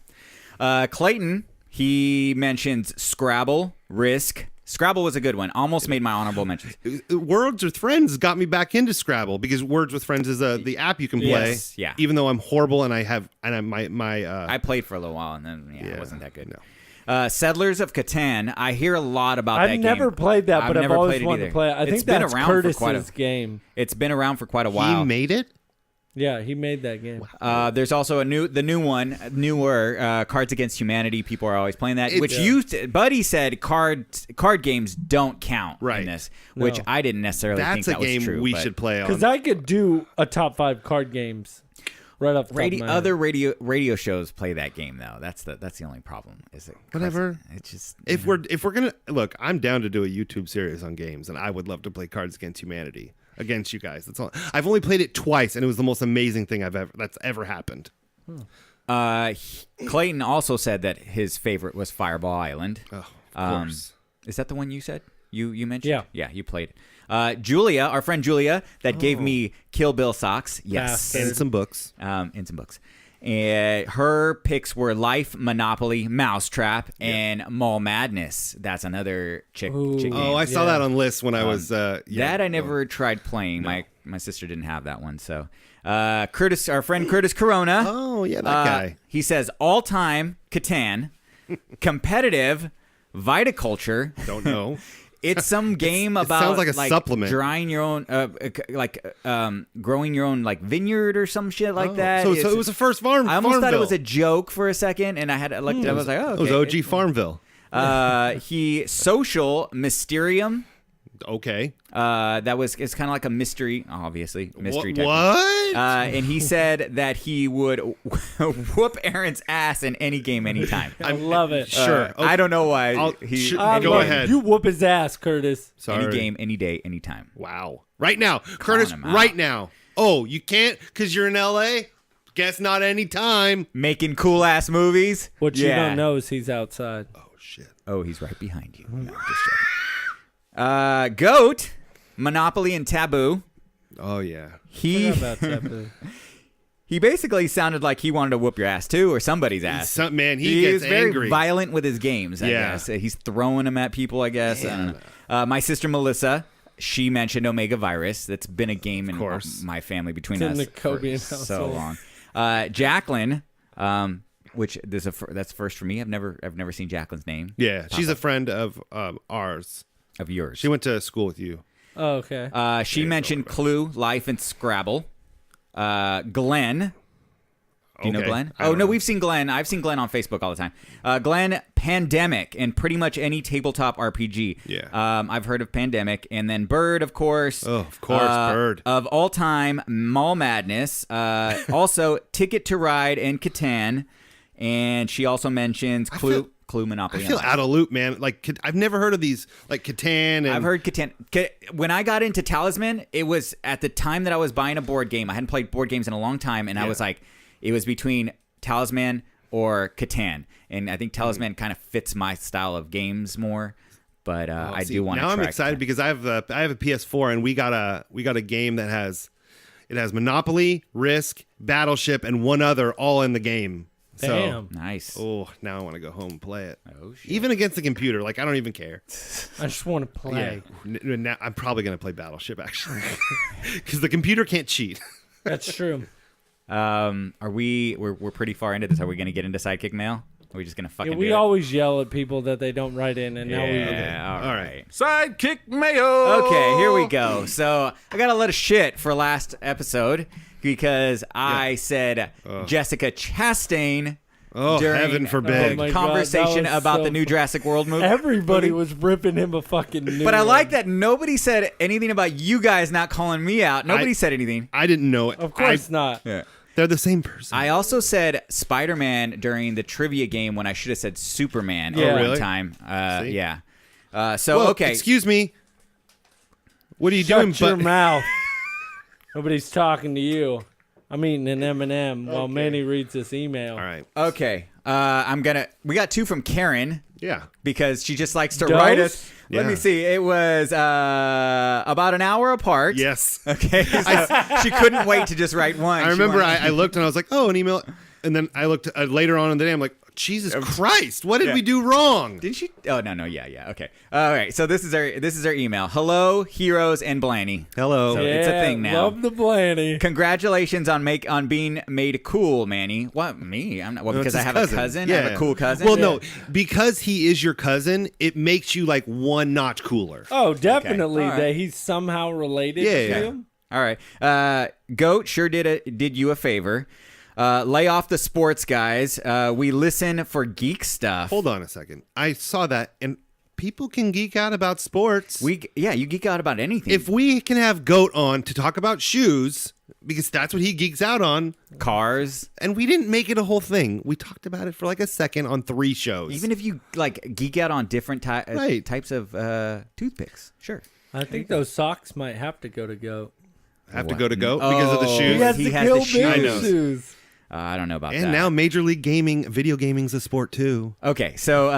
Clayton, he mentions Scrabble, Risk, Scrabble was a good one. Almost made my honorable mentions. Words with Friends got me back into Scrabble because Words with Friends is the app you can play. Yes, yeah. Even though I'm horrible and I played for a little while and then it wasn't that good. No. Settlers of Catan. I hear a lot about that I've game. never played that, but I've never always played it wanted either. to play it. I It's think been that's around for Curtis's quite a- game. It's been around for quite a while. He made it. Yeah, he made that game. There's also newer Cards Against Humanity. People are always playing that, Buddy said card games don't count in Right. this, which No. I didn't necessarily think That's a that was game true. we but should play on. Because I could do a top 5 card games right off the top of my head. Other radio shows play that game though. That's the only problem. Is it Whatever. It's just If we're gonna look, I'm down to do a YouTube series on games, and I would love to play Cards Against Humanity against you guys. That's all. I've only played it twice, and it was the most amazing thing that's ever happened. Clayton also said that his favorite was Fireball Island. Oh, of course. Is that the one you said? You mentioned? Yeah. Yeah, you played it. Julia, our friend Julia, that gave me Kill Bill socks. Yes. And some books. In some books. And her picks were Life, Monopoly, Mousetrap, and Mall Madness. That's another chick game. Oh, I saw that on lists when I was. That I never tried playing. My sister didn't have that one. So, Curtis, our friend Curtis Corona. Oh yeah, that guy. He says all-time Catan, competitive viticulture. Don't know. It's some game about sounds like a supplement. drying your own, growing your own vineyard or some shit like that. So it was a first farm. I almost thought it Farmville. was a joke for a second, and I had looked. I was like, oh, okay. It was OG Farmville. He social Mysterium. Okay. It's kind of like a mystery, obviously mystery. type What? and he said that he would whoop Aaron's ass in any game, anytime. I love it. Sure. I don't know why. I'll- I Go love it. ahead. You whoop his ass, Curtis. Sorry. Any game, any day, anytime. Wow. Right now, Curtis. him out. Right now. Oh, you can't because you're in LA. Guess not any time. Making cool ass movies. What you Yeah. don't know is he's outside. Oh shit. Oh, he's right behind you. No, just joking. Goat, Monopoly, and Taboo. Oh yeah. He Forgot about that, but- he basically sounded like he wanted to whoop your ass too, or somebody's ass. He gets is very angry. violent with his games. I Yeah. guess he's throwing them at people. I guess. I don't know. My sister Melissa, she mentioned Omega Virus. That's been a game in course. my family between It's in us the for Cobian so household. long. Jacqueline, which that's first for me. I've never seen Jacqueline's name. Yeah, she's a friend of ours. Of yours. She went to school with you. Oh, okay. She mentioned Clue, Life, and Scrabble. Glenn. Do you know Okay. Glenn? I Oh, don't no, know. we've seen Glenn. I've seen Glenn on Facebook all the time. Glenn, Pandemic, and pretty much any tabletop RPG. Yeah. I've heard of Pandemic. And then Bird, of course. Oh, of course, Bird. Of all time, Mall Madness. Also, Ticket to Ride and Catan. And she also mentions Clue, Monopoly. I feel and out of loop, man. Like I've never heard of these, like Catan. And I've heard Catan. When I got into Talisman, it was at the time that I was buying a board game. I hadn't played board games in a long time, and I was like, it was between Talisman or Catan. And I think Talisman kind of fits my style of games more. But I do want to. Now I'm try excited Catan. because I have a PS4 and we got a game that has Monopoly, Risk, Battleship, and one other all in the game. Damn. Nice. So, now I want to go home and play it. Oh, shit. Even against the computer, like I don't even care. I just want to play. Now, I'm probably gonna play Battleship actually, because the computer can't cheat. That's true. Are we're pretty far into this. Are we going to get into sidekick mail? Are we just going to fucking Yeah, we do it? always yell at people that they don't write in, and now we. Yeah, all right. Sidekick Mayo. Okay, here we go. So I got a lot of shit for last episode because I said Jessica Chastain Oh, during heaven forbid. Oh my the God, conversation that was about so the new Jurassic World movie. Everybody was ripping him a fucking new But I one. like that nobody said anything about you guys not calling me out. Nobody said anything. I didn't know it. Of course not. Yeah. They're the same person. I also said Spider-Man during the trivia game when I should have said Superman Yeah. one Really? time. See? Yeah. Well, Okay. Excuse me. What are you Shut doing? your mouth. Nobody's talking to you. I'm eating an M&M while Manny reads this email. All right. Okay. We got two from Karen. Yeah. Because she just likes to Dose? write us. Let Yeah. me see. It was about an hour apart. Yes. Okay. So she couldn't wait to just write one. I remember I looked and I was like, oh, an email. And then I looked later on in the day. I'm like, Jesus Christ! What did we do wrong? Didn't she? Oh no, yeah, okay. All right, so this is our email. Hello, heroes and Blaney. Hello. So it's a thing now. Love the Blaney. Congratulations on being made cool, Manny. What, me? I'm not. Well, because I have a cousin. I have a cool cousin. Well, no, because he is your cousin, it makes you like one notch cooler. Oh, definitely All right. that he's somehow related Yeah. to him. All right. Goat sure did you a favor. Lay off the sports guys. We listen for geek stuff. Hold on a second. I saw that, and people can geek out about sports. You geek out about anything. If we can have Goat on to talk about shoes, because that's what he geeks out on, cars, and we didn't make it a whole thing. We talked about it for like a second on 3 shows. even if you like geek out on different types of toothpicks, sure. I think those socks might have to go to Goat. have to go to Goat because of the Oh, shoes. He has he the has Kill the Bill shoes. shoes. I don't know about And that. now Major League Gaming, video gaming's a sport too. Okay, so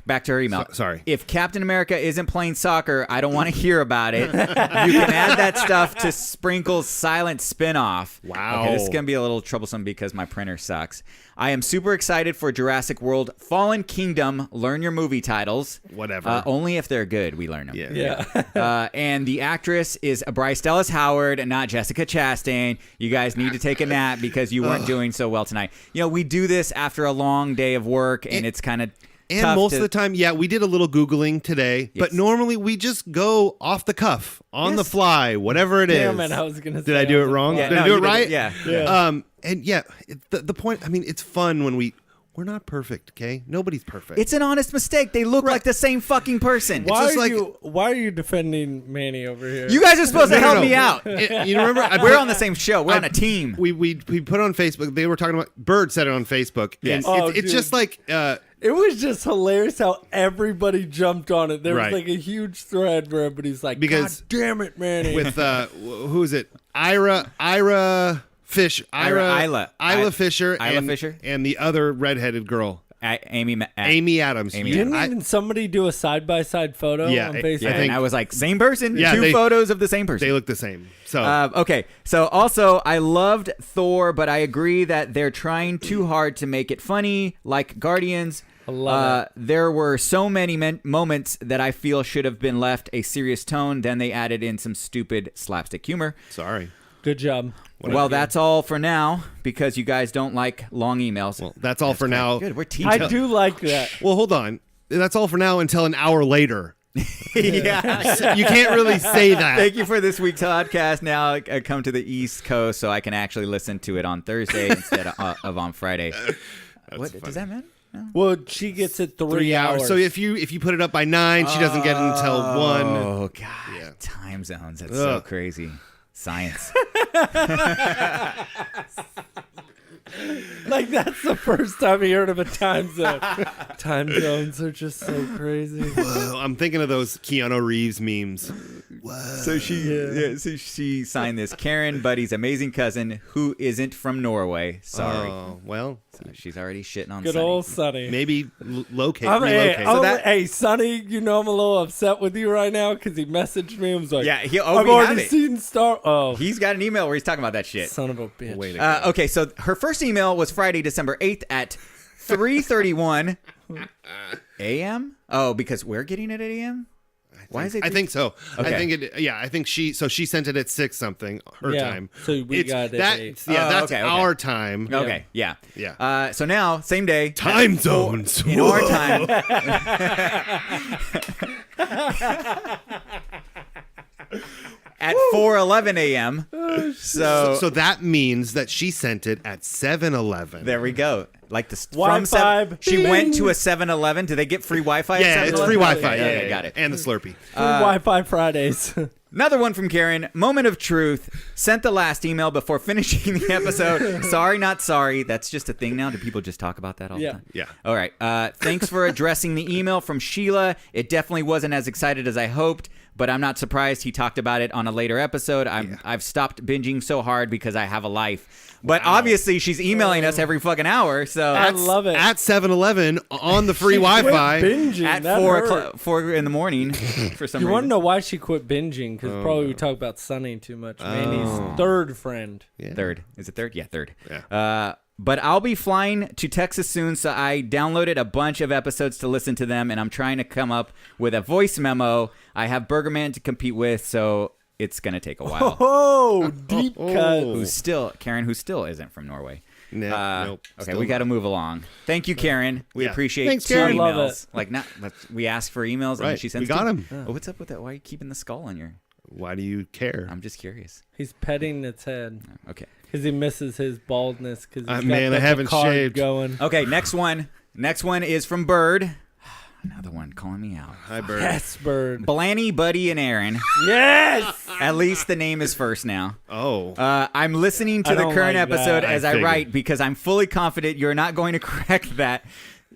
back to her email. Sorry. If Captain America isn't playing soccer, I don't want to hear about it. You can add that stuff to Sprinkle's silent spinoff. Wow. Okay, this is gonna be a little troublesome because my printer sucks. I am super excited for Jurassic World Fallen Kingdom. Learn your movie titles. Whatever. Only if they're good, we learn them. Yeah. And the actress is Bryce Dallas Howard and not Jessica Chastain. You guys need to take a nap because you weren't doing so well tonight. You know, we do this after a long day of work, and it's kind of And tough most to- of the time, we did a little Googling today, but Yes. normally we just go off the cuff, on the fly, whatever it is. Damn it, I was going to say. Did I do it wrong? Yeah, Did I no, do you it did right? yeah. And the point, I mean, it's fun when we're not perfect, okay? Nobody's perfect. It's an honest mistake. They look like the same fucking person. Why just are, like- why are you defending Manny over here? You guys are supposed to help me out. You remember? We're on the same show. We're on a team. We put on Facebook. They were talking about, Bird said it on Facebook. Yes. And Oh, it's dude. just like, It was just hilarious how everybody jumped on it. There Right. was like a huge thread where everybody's like, Because- God damn it, Manny. with, who is it? Isla Fisher. Isla Fisher? And the other redheaded girl, Amy Adams. Amy Didn't I- even somebody do a side-by-side photo Yeah, on I Facebook? Yeah, think- and I was like, same person? Yeah, Two they- photos of the same person. They look the same. So Okay, so also, I loved Thor, but I agree that they're trying too hard to make it funny, like Guardians. I love There were so many moments that I feel should have been left a serious tone. Then they added in some stupid slapstick humor. sorry. Good job. Well, that's all for now because you guys don't like long emails. Well, that's all for now. Good, we're team. I do like that. Well, hold on. That's all for now until an hour later. Yeah. You can't really say that. Thank you for this week's podcast. Now I come to the East Coast so I can actually listen to it on Thursday instead of on Friday. What does that mean? No. Well, she gets it 3 hours. So if you put it up by 9, she doesn't get it until 1. Oh God, Yeah. time zones. That's so Ugh. crazy. Science. like, that's the first time I heard of a time zone. Time zones are just so crazy. I'm thinking of those Keanu Reeves memes. So she signed this. Karen, Buddy's amazing cousin, who isn't from Norway. Sorry. Oh, well, So she's already shitting on Good Sonny. old Sonny. maybe locate. Hey, relocate. hey, Sonny, you know I'm a little upset with you right now because he messaged me and was like, Yeah, I've we have already it. seen Star. Oh, He's got an email where he's talking about that shit. son of a bitch. Way to go. Okay, so her first email was Friday, December 8th at 3:31 a.m. Oh, because we're getting it at a.m.? Why is it? I think so. Okay. I think it. Yeah, I think she sent it at 6 something her Yeah, time. so we got it at 8. Yeah, Oh, that's okay. our time. Okay, yeah. Yeah. So now, same day. Time zones. In our time. At 4:11 a.m. So that means that she sent it at 7-Eleven. There we go. Like the Wi-Fi. She Bing. went to a 7-Eleven. Do they get free Wi-Fi? Yeah, at it's 7-Eleven? free Wi-Fi. Okay, Yeah, got it. And the Slurpee. Free Wi-Fi Fridays. Another one from Karen. Moment of truth. Sent the last email before finishing the episode. Sorry, not sorry. That's just a thing now. Do people just talk about that all the Yeah. time? Yeah. All right. Thanks for addressing the email from Sheila. It definitely wasn't as excited as I hoped, but I'm not surprised he talked about it on a later episode. I've stopped binging so hard because I have a life. But obviously, she's emailing us every fucking hour. So I love it. At 7-Eleven on the free Wi-Fi. Binging. at that 4 in the morning for some You want to reason. know why she quit binging? Because probably we talk about Sunny too much. Mandy's third friend. Yeah. Third. Is it third? Yeah, third. Yeah. But I'll be flying to Texas soon, so I downloaded a bunch of episodes to listen to them, and I'm trying to come up with a voice memo. I have Burgerman to compete with, so it's going to take a while. Oh, deep cut. Who still isn't from Norway. Nope. Okay, Still we got to not. move along. Thank you, Karen. We Yeah. appreciate Thanks, 2 Karen. Love emails. it. Like, we asked for emails, and Right. she sends We got 2. 'em. Oh, what's up with that? Why are you keeping the skull on your... Why do you care? I'm just curious. He's petting its head Okay. because he misses his baldness. Because Man, I haven't shaved. going. Okay, next one. Next one is from Bird. Another one calling me out. Hi, Bird. Yes, Bird. Blanny, Buddy, and Aaron. Yes. At least the name is first now. Oh. I'm listening to I the don't current like that. episode as I figured. write because I'm fully confident you're not going to correct that.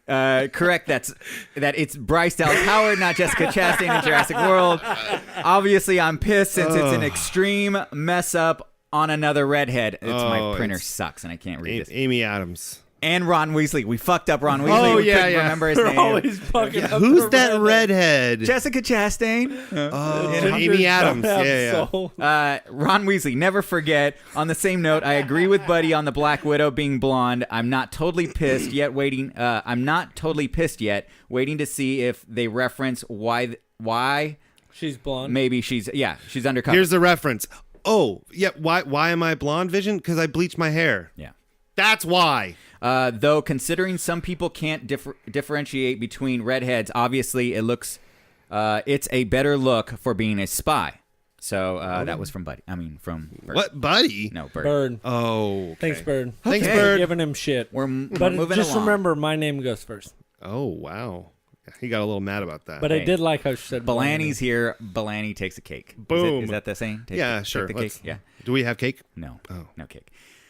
That it's Bryce Dallas Howard, not Jessica Chastain in Jurassic World. Obviously, I'm pissed since it's an extreme mess up on another redhead. My printer sucks and I can't read this. Amy Adams. And Ron Weasley. We fucked up Ron Weasley. Oh, we yeah, couldn't yeah. remember his They're name. always fucking up Who's the that redhead? Jessica Chastain. Oh, Gingers Amy Adams. don't have Yeah. soul. Ron Weasley. Never forget. On the same note, I agree with Buddy on the Black Widow being blonde. I'm not totally pissed yet. Waiting to see if they reference why. She's blonde. Maybe she's undercover. Here's the reference. Oh, yeah. Why am I blonde, Vision? Because I bleached my hair. Yeah. That's why. Though considering some people can't differentiate between redheads, obviously it's a better look for being a spy. So that was from Buddy. I mean, from Bird. What, buddy? No, Bird. Bird. Oh, okay. Thanks, Bird. Thanks, Okay. Bird. Giving him shit. We're But moving just along. remember, my name goes first. Oh, wow. He got a little mad about that. But I did like how she said Blanny's here. Blanny takes a cake. Boom. Is that the saying? Yeah, sure. Take the cake? Let's- Yeah. Do we have cake? No. Oh. No cake.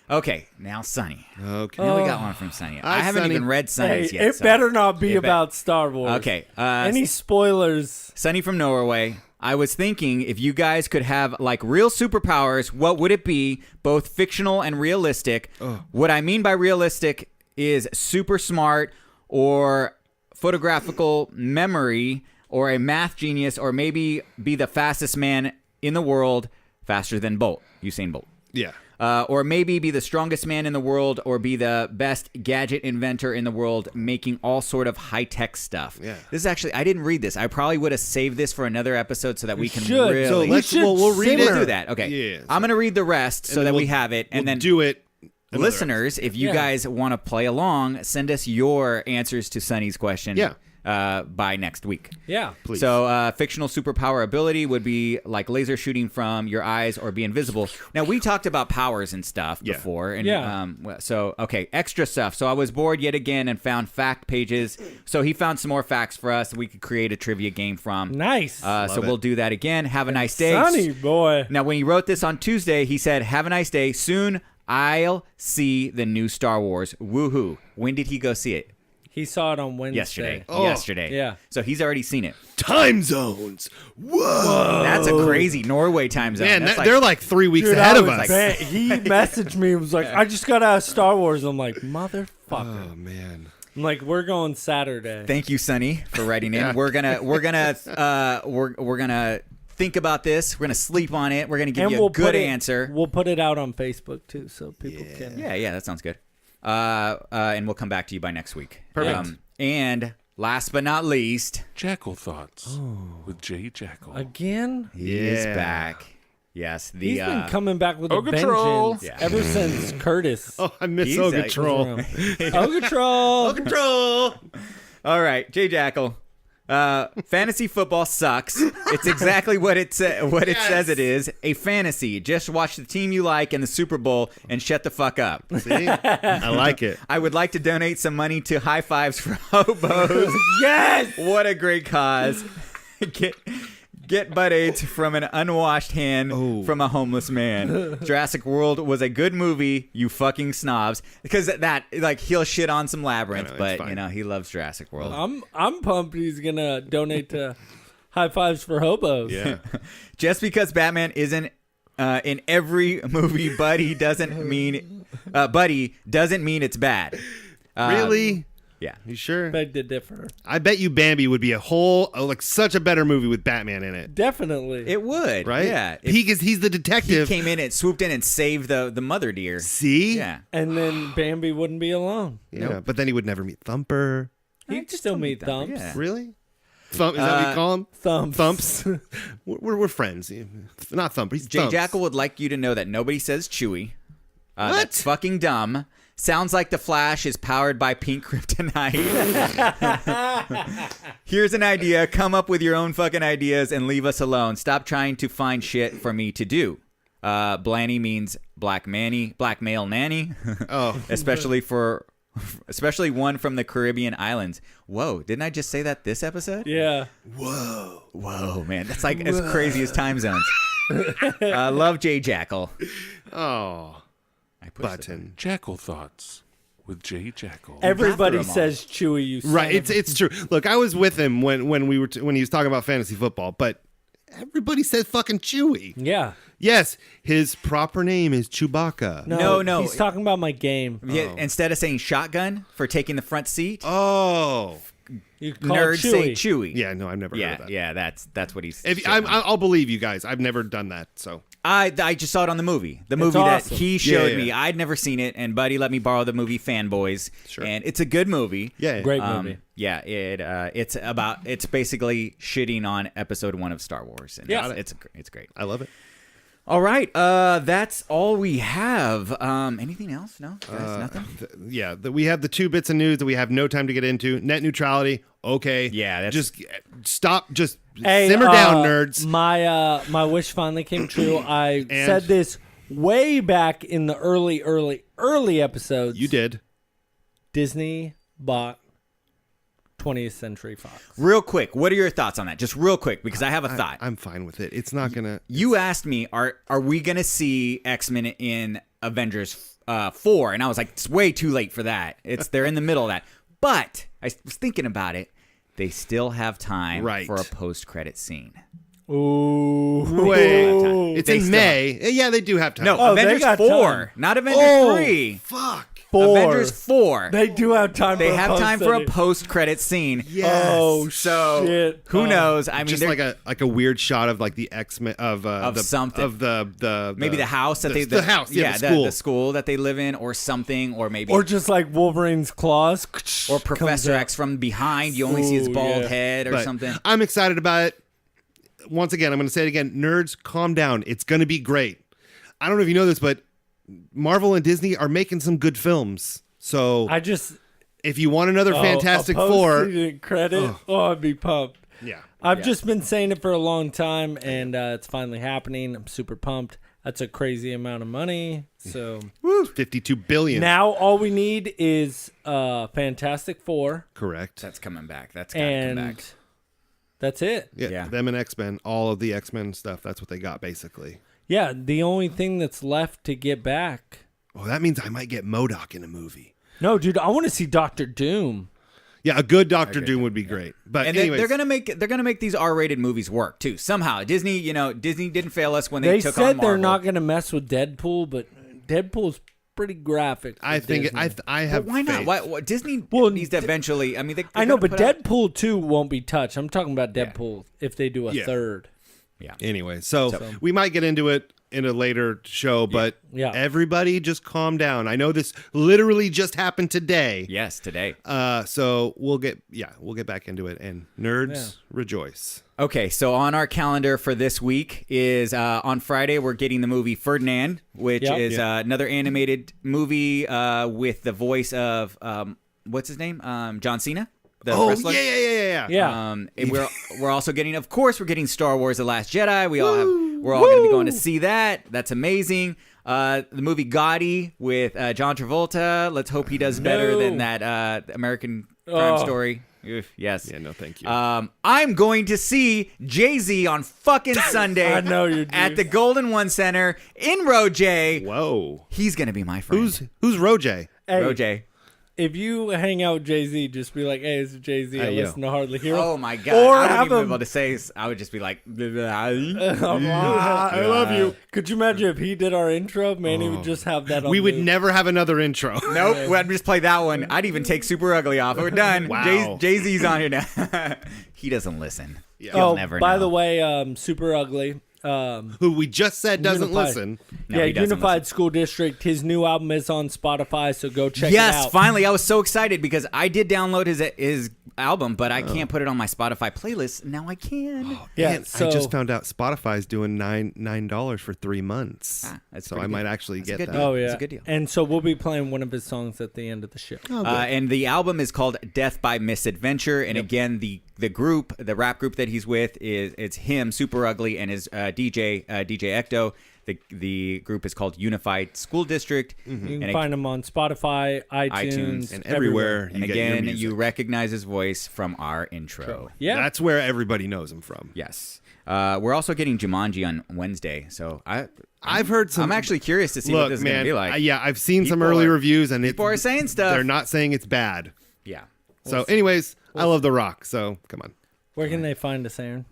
Okay, now Sunny. Okay. Now we got one from Sunny. I Hi, haven't Sunny. even read Hey, Sunny's yet. it so- better not be It bet- about Star Wars. Okay. Any spoilers? Sunny from Norway. I was thinking if you guys could have like real superpowers, what would it be? Both fictional and realistic. What I mean by realistic is super smart or photographical memory or a math genius or maybe be the fastest man in the world, faster than Usain Bolt. Yeah. Or maybe be the strongest man in the world or be the best gadget inventor in the world making all sort of high-tech stuff. Yeah. This is actually, I didn't read this. I probably would have saved this for another episode so that we can should. really... So let's should we'll read We'll it. do that. Okay. Yeah. I'm going to read the rest so And that then we we'll- have it. And we'll then do it. another listeners, if you Yeah. guys want to play along, send us your answers to Sunny's question Yeah. by next week. Yeah. Please. So, fictional superpower ability would be like laser shooting from your eyes or be invisible. Now, we talked about powers and stuff Yeah. before. And, Yeah. so, okay, extra stuff. So, I was bored yet again and found fact pages. So, he found some more facts for us that we could create a trivia game from. Nice. So, it. we'll do that again. Have a nice day. Sunny boy. Now, when he wrote this on Tuesday, he said, "Have a nice day. Soon I'll see the new Star Wars. Woohoo!" When did he go see it? He saw it on Wednesday. Yesterday. Oh. Yesterday. Yeah. So he's already seen it. time zones. Whoa. That's a crazy Norway time zone. Man, That's they're like 3 weeks Dude, ahead I of was us. bad. He messaged me and was like, I just got out of Star Wars. I'm like, motherfucker. Oh, man. I'm like, we're going Saturday. Thank you, Sonny, for writing in. Yeah. We're gonna think about this. We're gonna sleep on it. We're gonna give you a good answer. We'll put it out on Facebook too, so people can. Yeah, that sounds good. And we'll come back to you by next week. Perfect. And last but not least, Jackal Thoughts with Jay Jackal. Again? he is Yeah. back. Yes, He's been coming back with a Ogre Troll. vengeance ever since Curtis. Oh, I miss He's Ogre like- Troll. Ogre Troll. Troll. All right, Jay Jackal. Fantasy football sucks. It's exactly what it says it is. A fantasy. Just watch the team you like in the Super Bowl and shut the fuck up. See? I like it. I would like to donate some money to High Fives for Hobos. Yes! What a great cause. Get butt aids from an unwashed hand from a homeless man. Jurassic World was a good movie, you fucking snobs. Because that, like, he'll shit on some Labyrinth, I know, it's but, fine. you know, he loves Jurassic World. I'm pumped he's going to donate to High Fives for Hobos. Yeah. Just because Batman isn't in every movie, Buddy doesn't mean it's bad. Really? Yeah. You sure? Beg to differ. I bet you Bambi would be like such a better movie with Batman in it. Definitely. It would. Right? Yeah. He's the He detective. came in and swooped in and saved the mother deer. See? Yeah. And then Bambi wouldn't be alone. Yeah, but then he would never meet Thumper. He'd still meet Thumps. Yeah. Really? Thump, is that what you call him? Thumps. Thumps. we're friends. Not Thumper. He's Jay Thumps. Jackal would like you to know that nobody says Chewy. What? That's fucking dumb. Sounds like the Flash is powered by pink kryptonite. Here's an idea. Come up with your own fucking ideas and leave us alone. Stop trying to find shit for me to do. Blanny means black male nanny. Oh. especially one from the Caribbean islands. Whoa, didn't I just say that this episode? Yeah. Whoa, man. That's like as crazy as time zones. Love Jay Jackal. Oh. I pushed it. Button. Jackal Thoughts with Jay Jackal. Everybody them all. says Chewy. You son Right. of It's true. Look, I was with him when he was talking about fantasy football, but everybody said fucking Chewy. Yeah. Yes, his proper name is Chewbacca. No. He's talking about my game. Yeah, instead of saying shotgun for taking the front seat, Oh. You call nerds it say Chewy. Chewy. Yeah, no, I've never heard of that. Yeah, that's what he's. If, shitting on. I'll believe you guys. I've never done that, so. I just saw it on the movie. The movie that awesome. he showed Yeah. me. I'd never seen it, and Buddy let me borrow the movie Fanboys. Sure. And it's a good movie. Yeah. Great movie. Yeah, it's basically shitting on episode 1 of Star Wars. And Yeah. it's great. I love it. All right, that's all we have. Anything else? No, guys, nothing. We have the 2 bits of news that we have no time to get into. Net neutrality. Okay. Yeah, that's- just stop. Just Hey, simmer down, nerds. My wish finally came true. I said this way back in the early episodes. You did. Disney bought 20th Century Fox. Real quick, what are your thoughts on that? Just real quick, because I have a thought. I'm fine with it. It's not gonna. You asked me, are we gonna see X-Men in Avengers 4? And I was like, it's way too late for that. They're in the middle of that. But I was thinking about it. They still have time Right. for a post-credit scene. Ooh. Wait. It's They in still May. Yeah, they do have time. No, Oh, they Avengers got 4, time. not Avengers 3. Fuck. Avengers 4. They do have time. They for have time for a post-credit. post-credit scene. Yes. Oh So shit! who knows? I mean, Just they're- like a weird shot of like the X-Men of the something. of the maybe the house that the house. Yeah, the school. the school that they live in, or something, or maybe Or just like Wolverine's claws. or Professor X from behind. You only see his Ooh, bald yeah. head or But something. I'm excited about it. Once again, I'm going to say it again. Nerds, calm down. It's going to be great. I don't know if you know this, but Marvel and Disney are making some good films. So I just if you want another Fantastic a Four, post-credit credit. I'd be pumped. yeah, I've just been saying it for a long time, and it's finally happening. I'm super pumped. That's a crazy amount of money. So 52 billion. now all we need is Fantastic Four, Correct. That's coming back. That's gotta come and back. that's it. Yeah, them and X-Men, all of the X-Men stuff. That's what they got basically. Yeah, the only thing that's left to get back. Oh, that means I might get MODOK in a movie. No, dude, I want to see Doctor Doom. Yeah, a good Doctor Doom would be great. But And anyways, they're gonna make these R-rated movies work too somehow. Disney didn't fail us when they took on said Marvel. they're not going to mess with Deadpool, but Deadpool's pretty graphic. for I think Disney. I have. But why not? faith. Why Disney Well, needs to eventually. I mean, they're I know, gonna but put out- Deadpool 2 won't be touched. I'm talking about Deadpool if they do a Yeah. third. Anyway, so we might get into it in a later show, but Yeah. everybody just calm down. I know this literally just happened today. Yes, today. So we'll get back into it, and nerds rejoice. Okay, so on our calendar for this week is on Friday we're getting the movie Ferdinand, which Yep. is another animated movie with the voice of what's his name? John Cena, the Oh wrestler. yeah. Yeah. And we're also getting, of course, we're getting Star Wars: The Last Jedi. We're all going to be going to see that. That's amazing. The movie Gotti with John Travolta. Let's hope he does better than that American Crime Story. Oof, yes. Yeah, no, thank you. I'm going to see Jay-Z on fucking Sunday. I know you do. At the Golden One Center in Row J. Whoa, He's going to be my friend. who's Roj? Hey, Row J? if you hang out with Jay-Z, just be like, hey, it's Jay-Z. I Hey, yo. listen to Hardly Heroes. Oh my god! Or I wouldn't have even be him. able to say. I would just be like, I love you. Could you imagine if he did our intro? Manny would just have that on We would loop. never have another intro. Nope, I'd just play that one. I'd even take Super Ugly off. We're done. Wow. Jay-Z's on here now. He doesn't listen. You'll Oh, never by know. the way, Super Ugly. Who we just said doesn't Unified. listen. No, yeah, he doesn't Unified listen. School District. His new album is on Spotify, so go check it Yes, out. finally. I was so excited because I did download his album, but I can't put it on my Spotify playlist. Now I can. Yeah, And so I just found out Spotify's doing $9 for 3 months. That's so pretty I might good. actually That's a get good that. deal. Oh yeah, It's a good deal. And so we'll be playing one of his songs at the end of the show. And the album is called Death by Misadventure. And again, the group, the rap group that he's with it's him, Super Ugly, and his DJ Ecto. The group is called Unified School District. You can find him on Spotify, iTunes, And everywhere. And you get your again, music. you recognize his voice from our intro. Yeah, That's where everybody knows him from. Yes. We're also getting Jumanji on Wednesday. So I've heard some. I'm actually curious to see what Look, this is man, going to be like. yeah, I've seen some People early are- reviews, and people are saying stuff. They're not saying it's bad. Yeah. So, anyways, I love The Rock. So, come on. where can they find us, Aaron?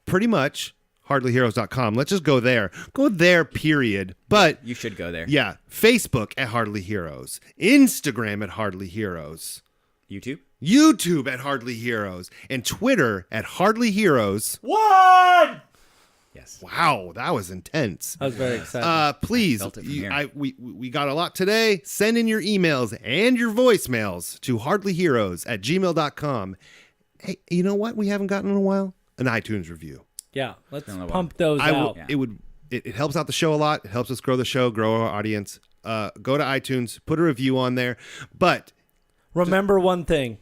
Pretty much hardlyheroes.com. Let's just go there. Go there, period. But You should go there. yeah, Facebook at Hardly Heroes, Instagram at Hardly Heroes, YouTube? YouTube at Hardly Heroes, and Twitter at Hardly Heroes. Yes. Wow, that was intense. I was very excited. Please, felt it from here. we got a lot today. Send in your emails and your voicemails to hardlyheroes@gmail.com. Hey, you know what we haven't gotten in a while? An iTunes review. Yeah, let's Been a while. pump those out. It helps out the show a lot. It helps us grow the show, grow our audience. Go to iTunes, put a review on there. But Remember one thing.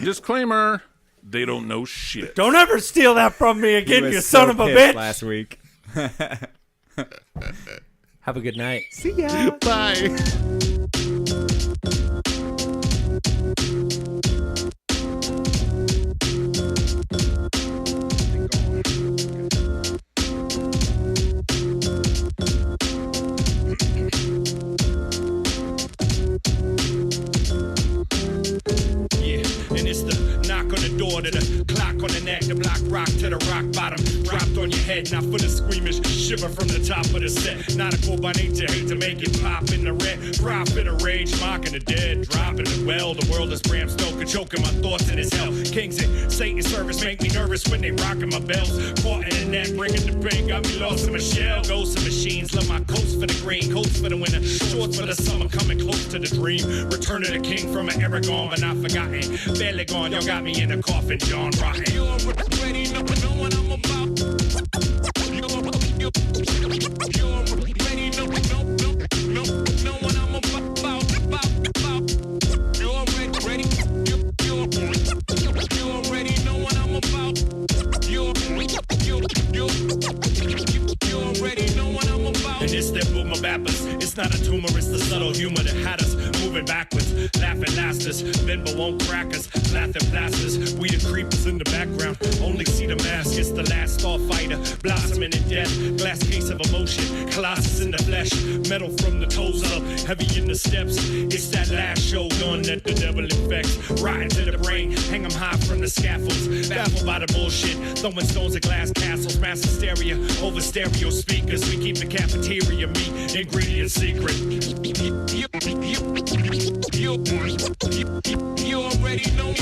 Disclaimer: they don't know shit. Don't ever steal that from me again, He you was son so of a pissed bitch. last week. Have a good night. bye. Yeah, and it's the knock on the door to the clock on the neck, the block rock to the rock bottom. Dropped on your head, now for the squeamish shiver from the top of the set. Not a cool by nature, hate to make it pop in the red. Profit of rage, mocking the dead, dropping the well. The world is Bram Stoker, choking my thoughts in his hell. Kings and Satan's service make me nervous when they rocking my bells. Caught in the net, bringing the pain, got me lost in my shell. Ghosts and machines, love my coats for the green, coats for the winter, shorts for the summer, coming close to the dream. Return of the king from an era gone, but not forgotten. Barely gone, y'all got me in a coffin, John Rotten. You already know what I'm about. You already know what I'm about. You already know what I'm about. You already know what I'm about. And it's that boomer bappers. It's not a tumor, it's the subtle humor that had us moving backwards. Laughing lasters, then but won't crack us. Laughing blasters, we the creepers in the background. Only see the mask, it's the last starfighter. Blossoming in death, glass case of emotion. Colossus in the flesh, metal from the toes up. Heavy in the steps, it's that last shogun that the devil infects. Rotten to the brain, hang 'em high from the scaffolds. Baffled by the bullshit, throwing stones at glass castles. Mass hysteria over stereo speakers. We keep the cafeteria meat, ingredient secret. You already know.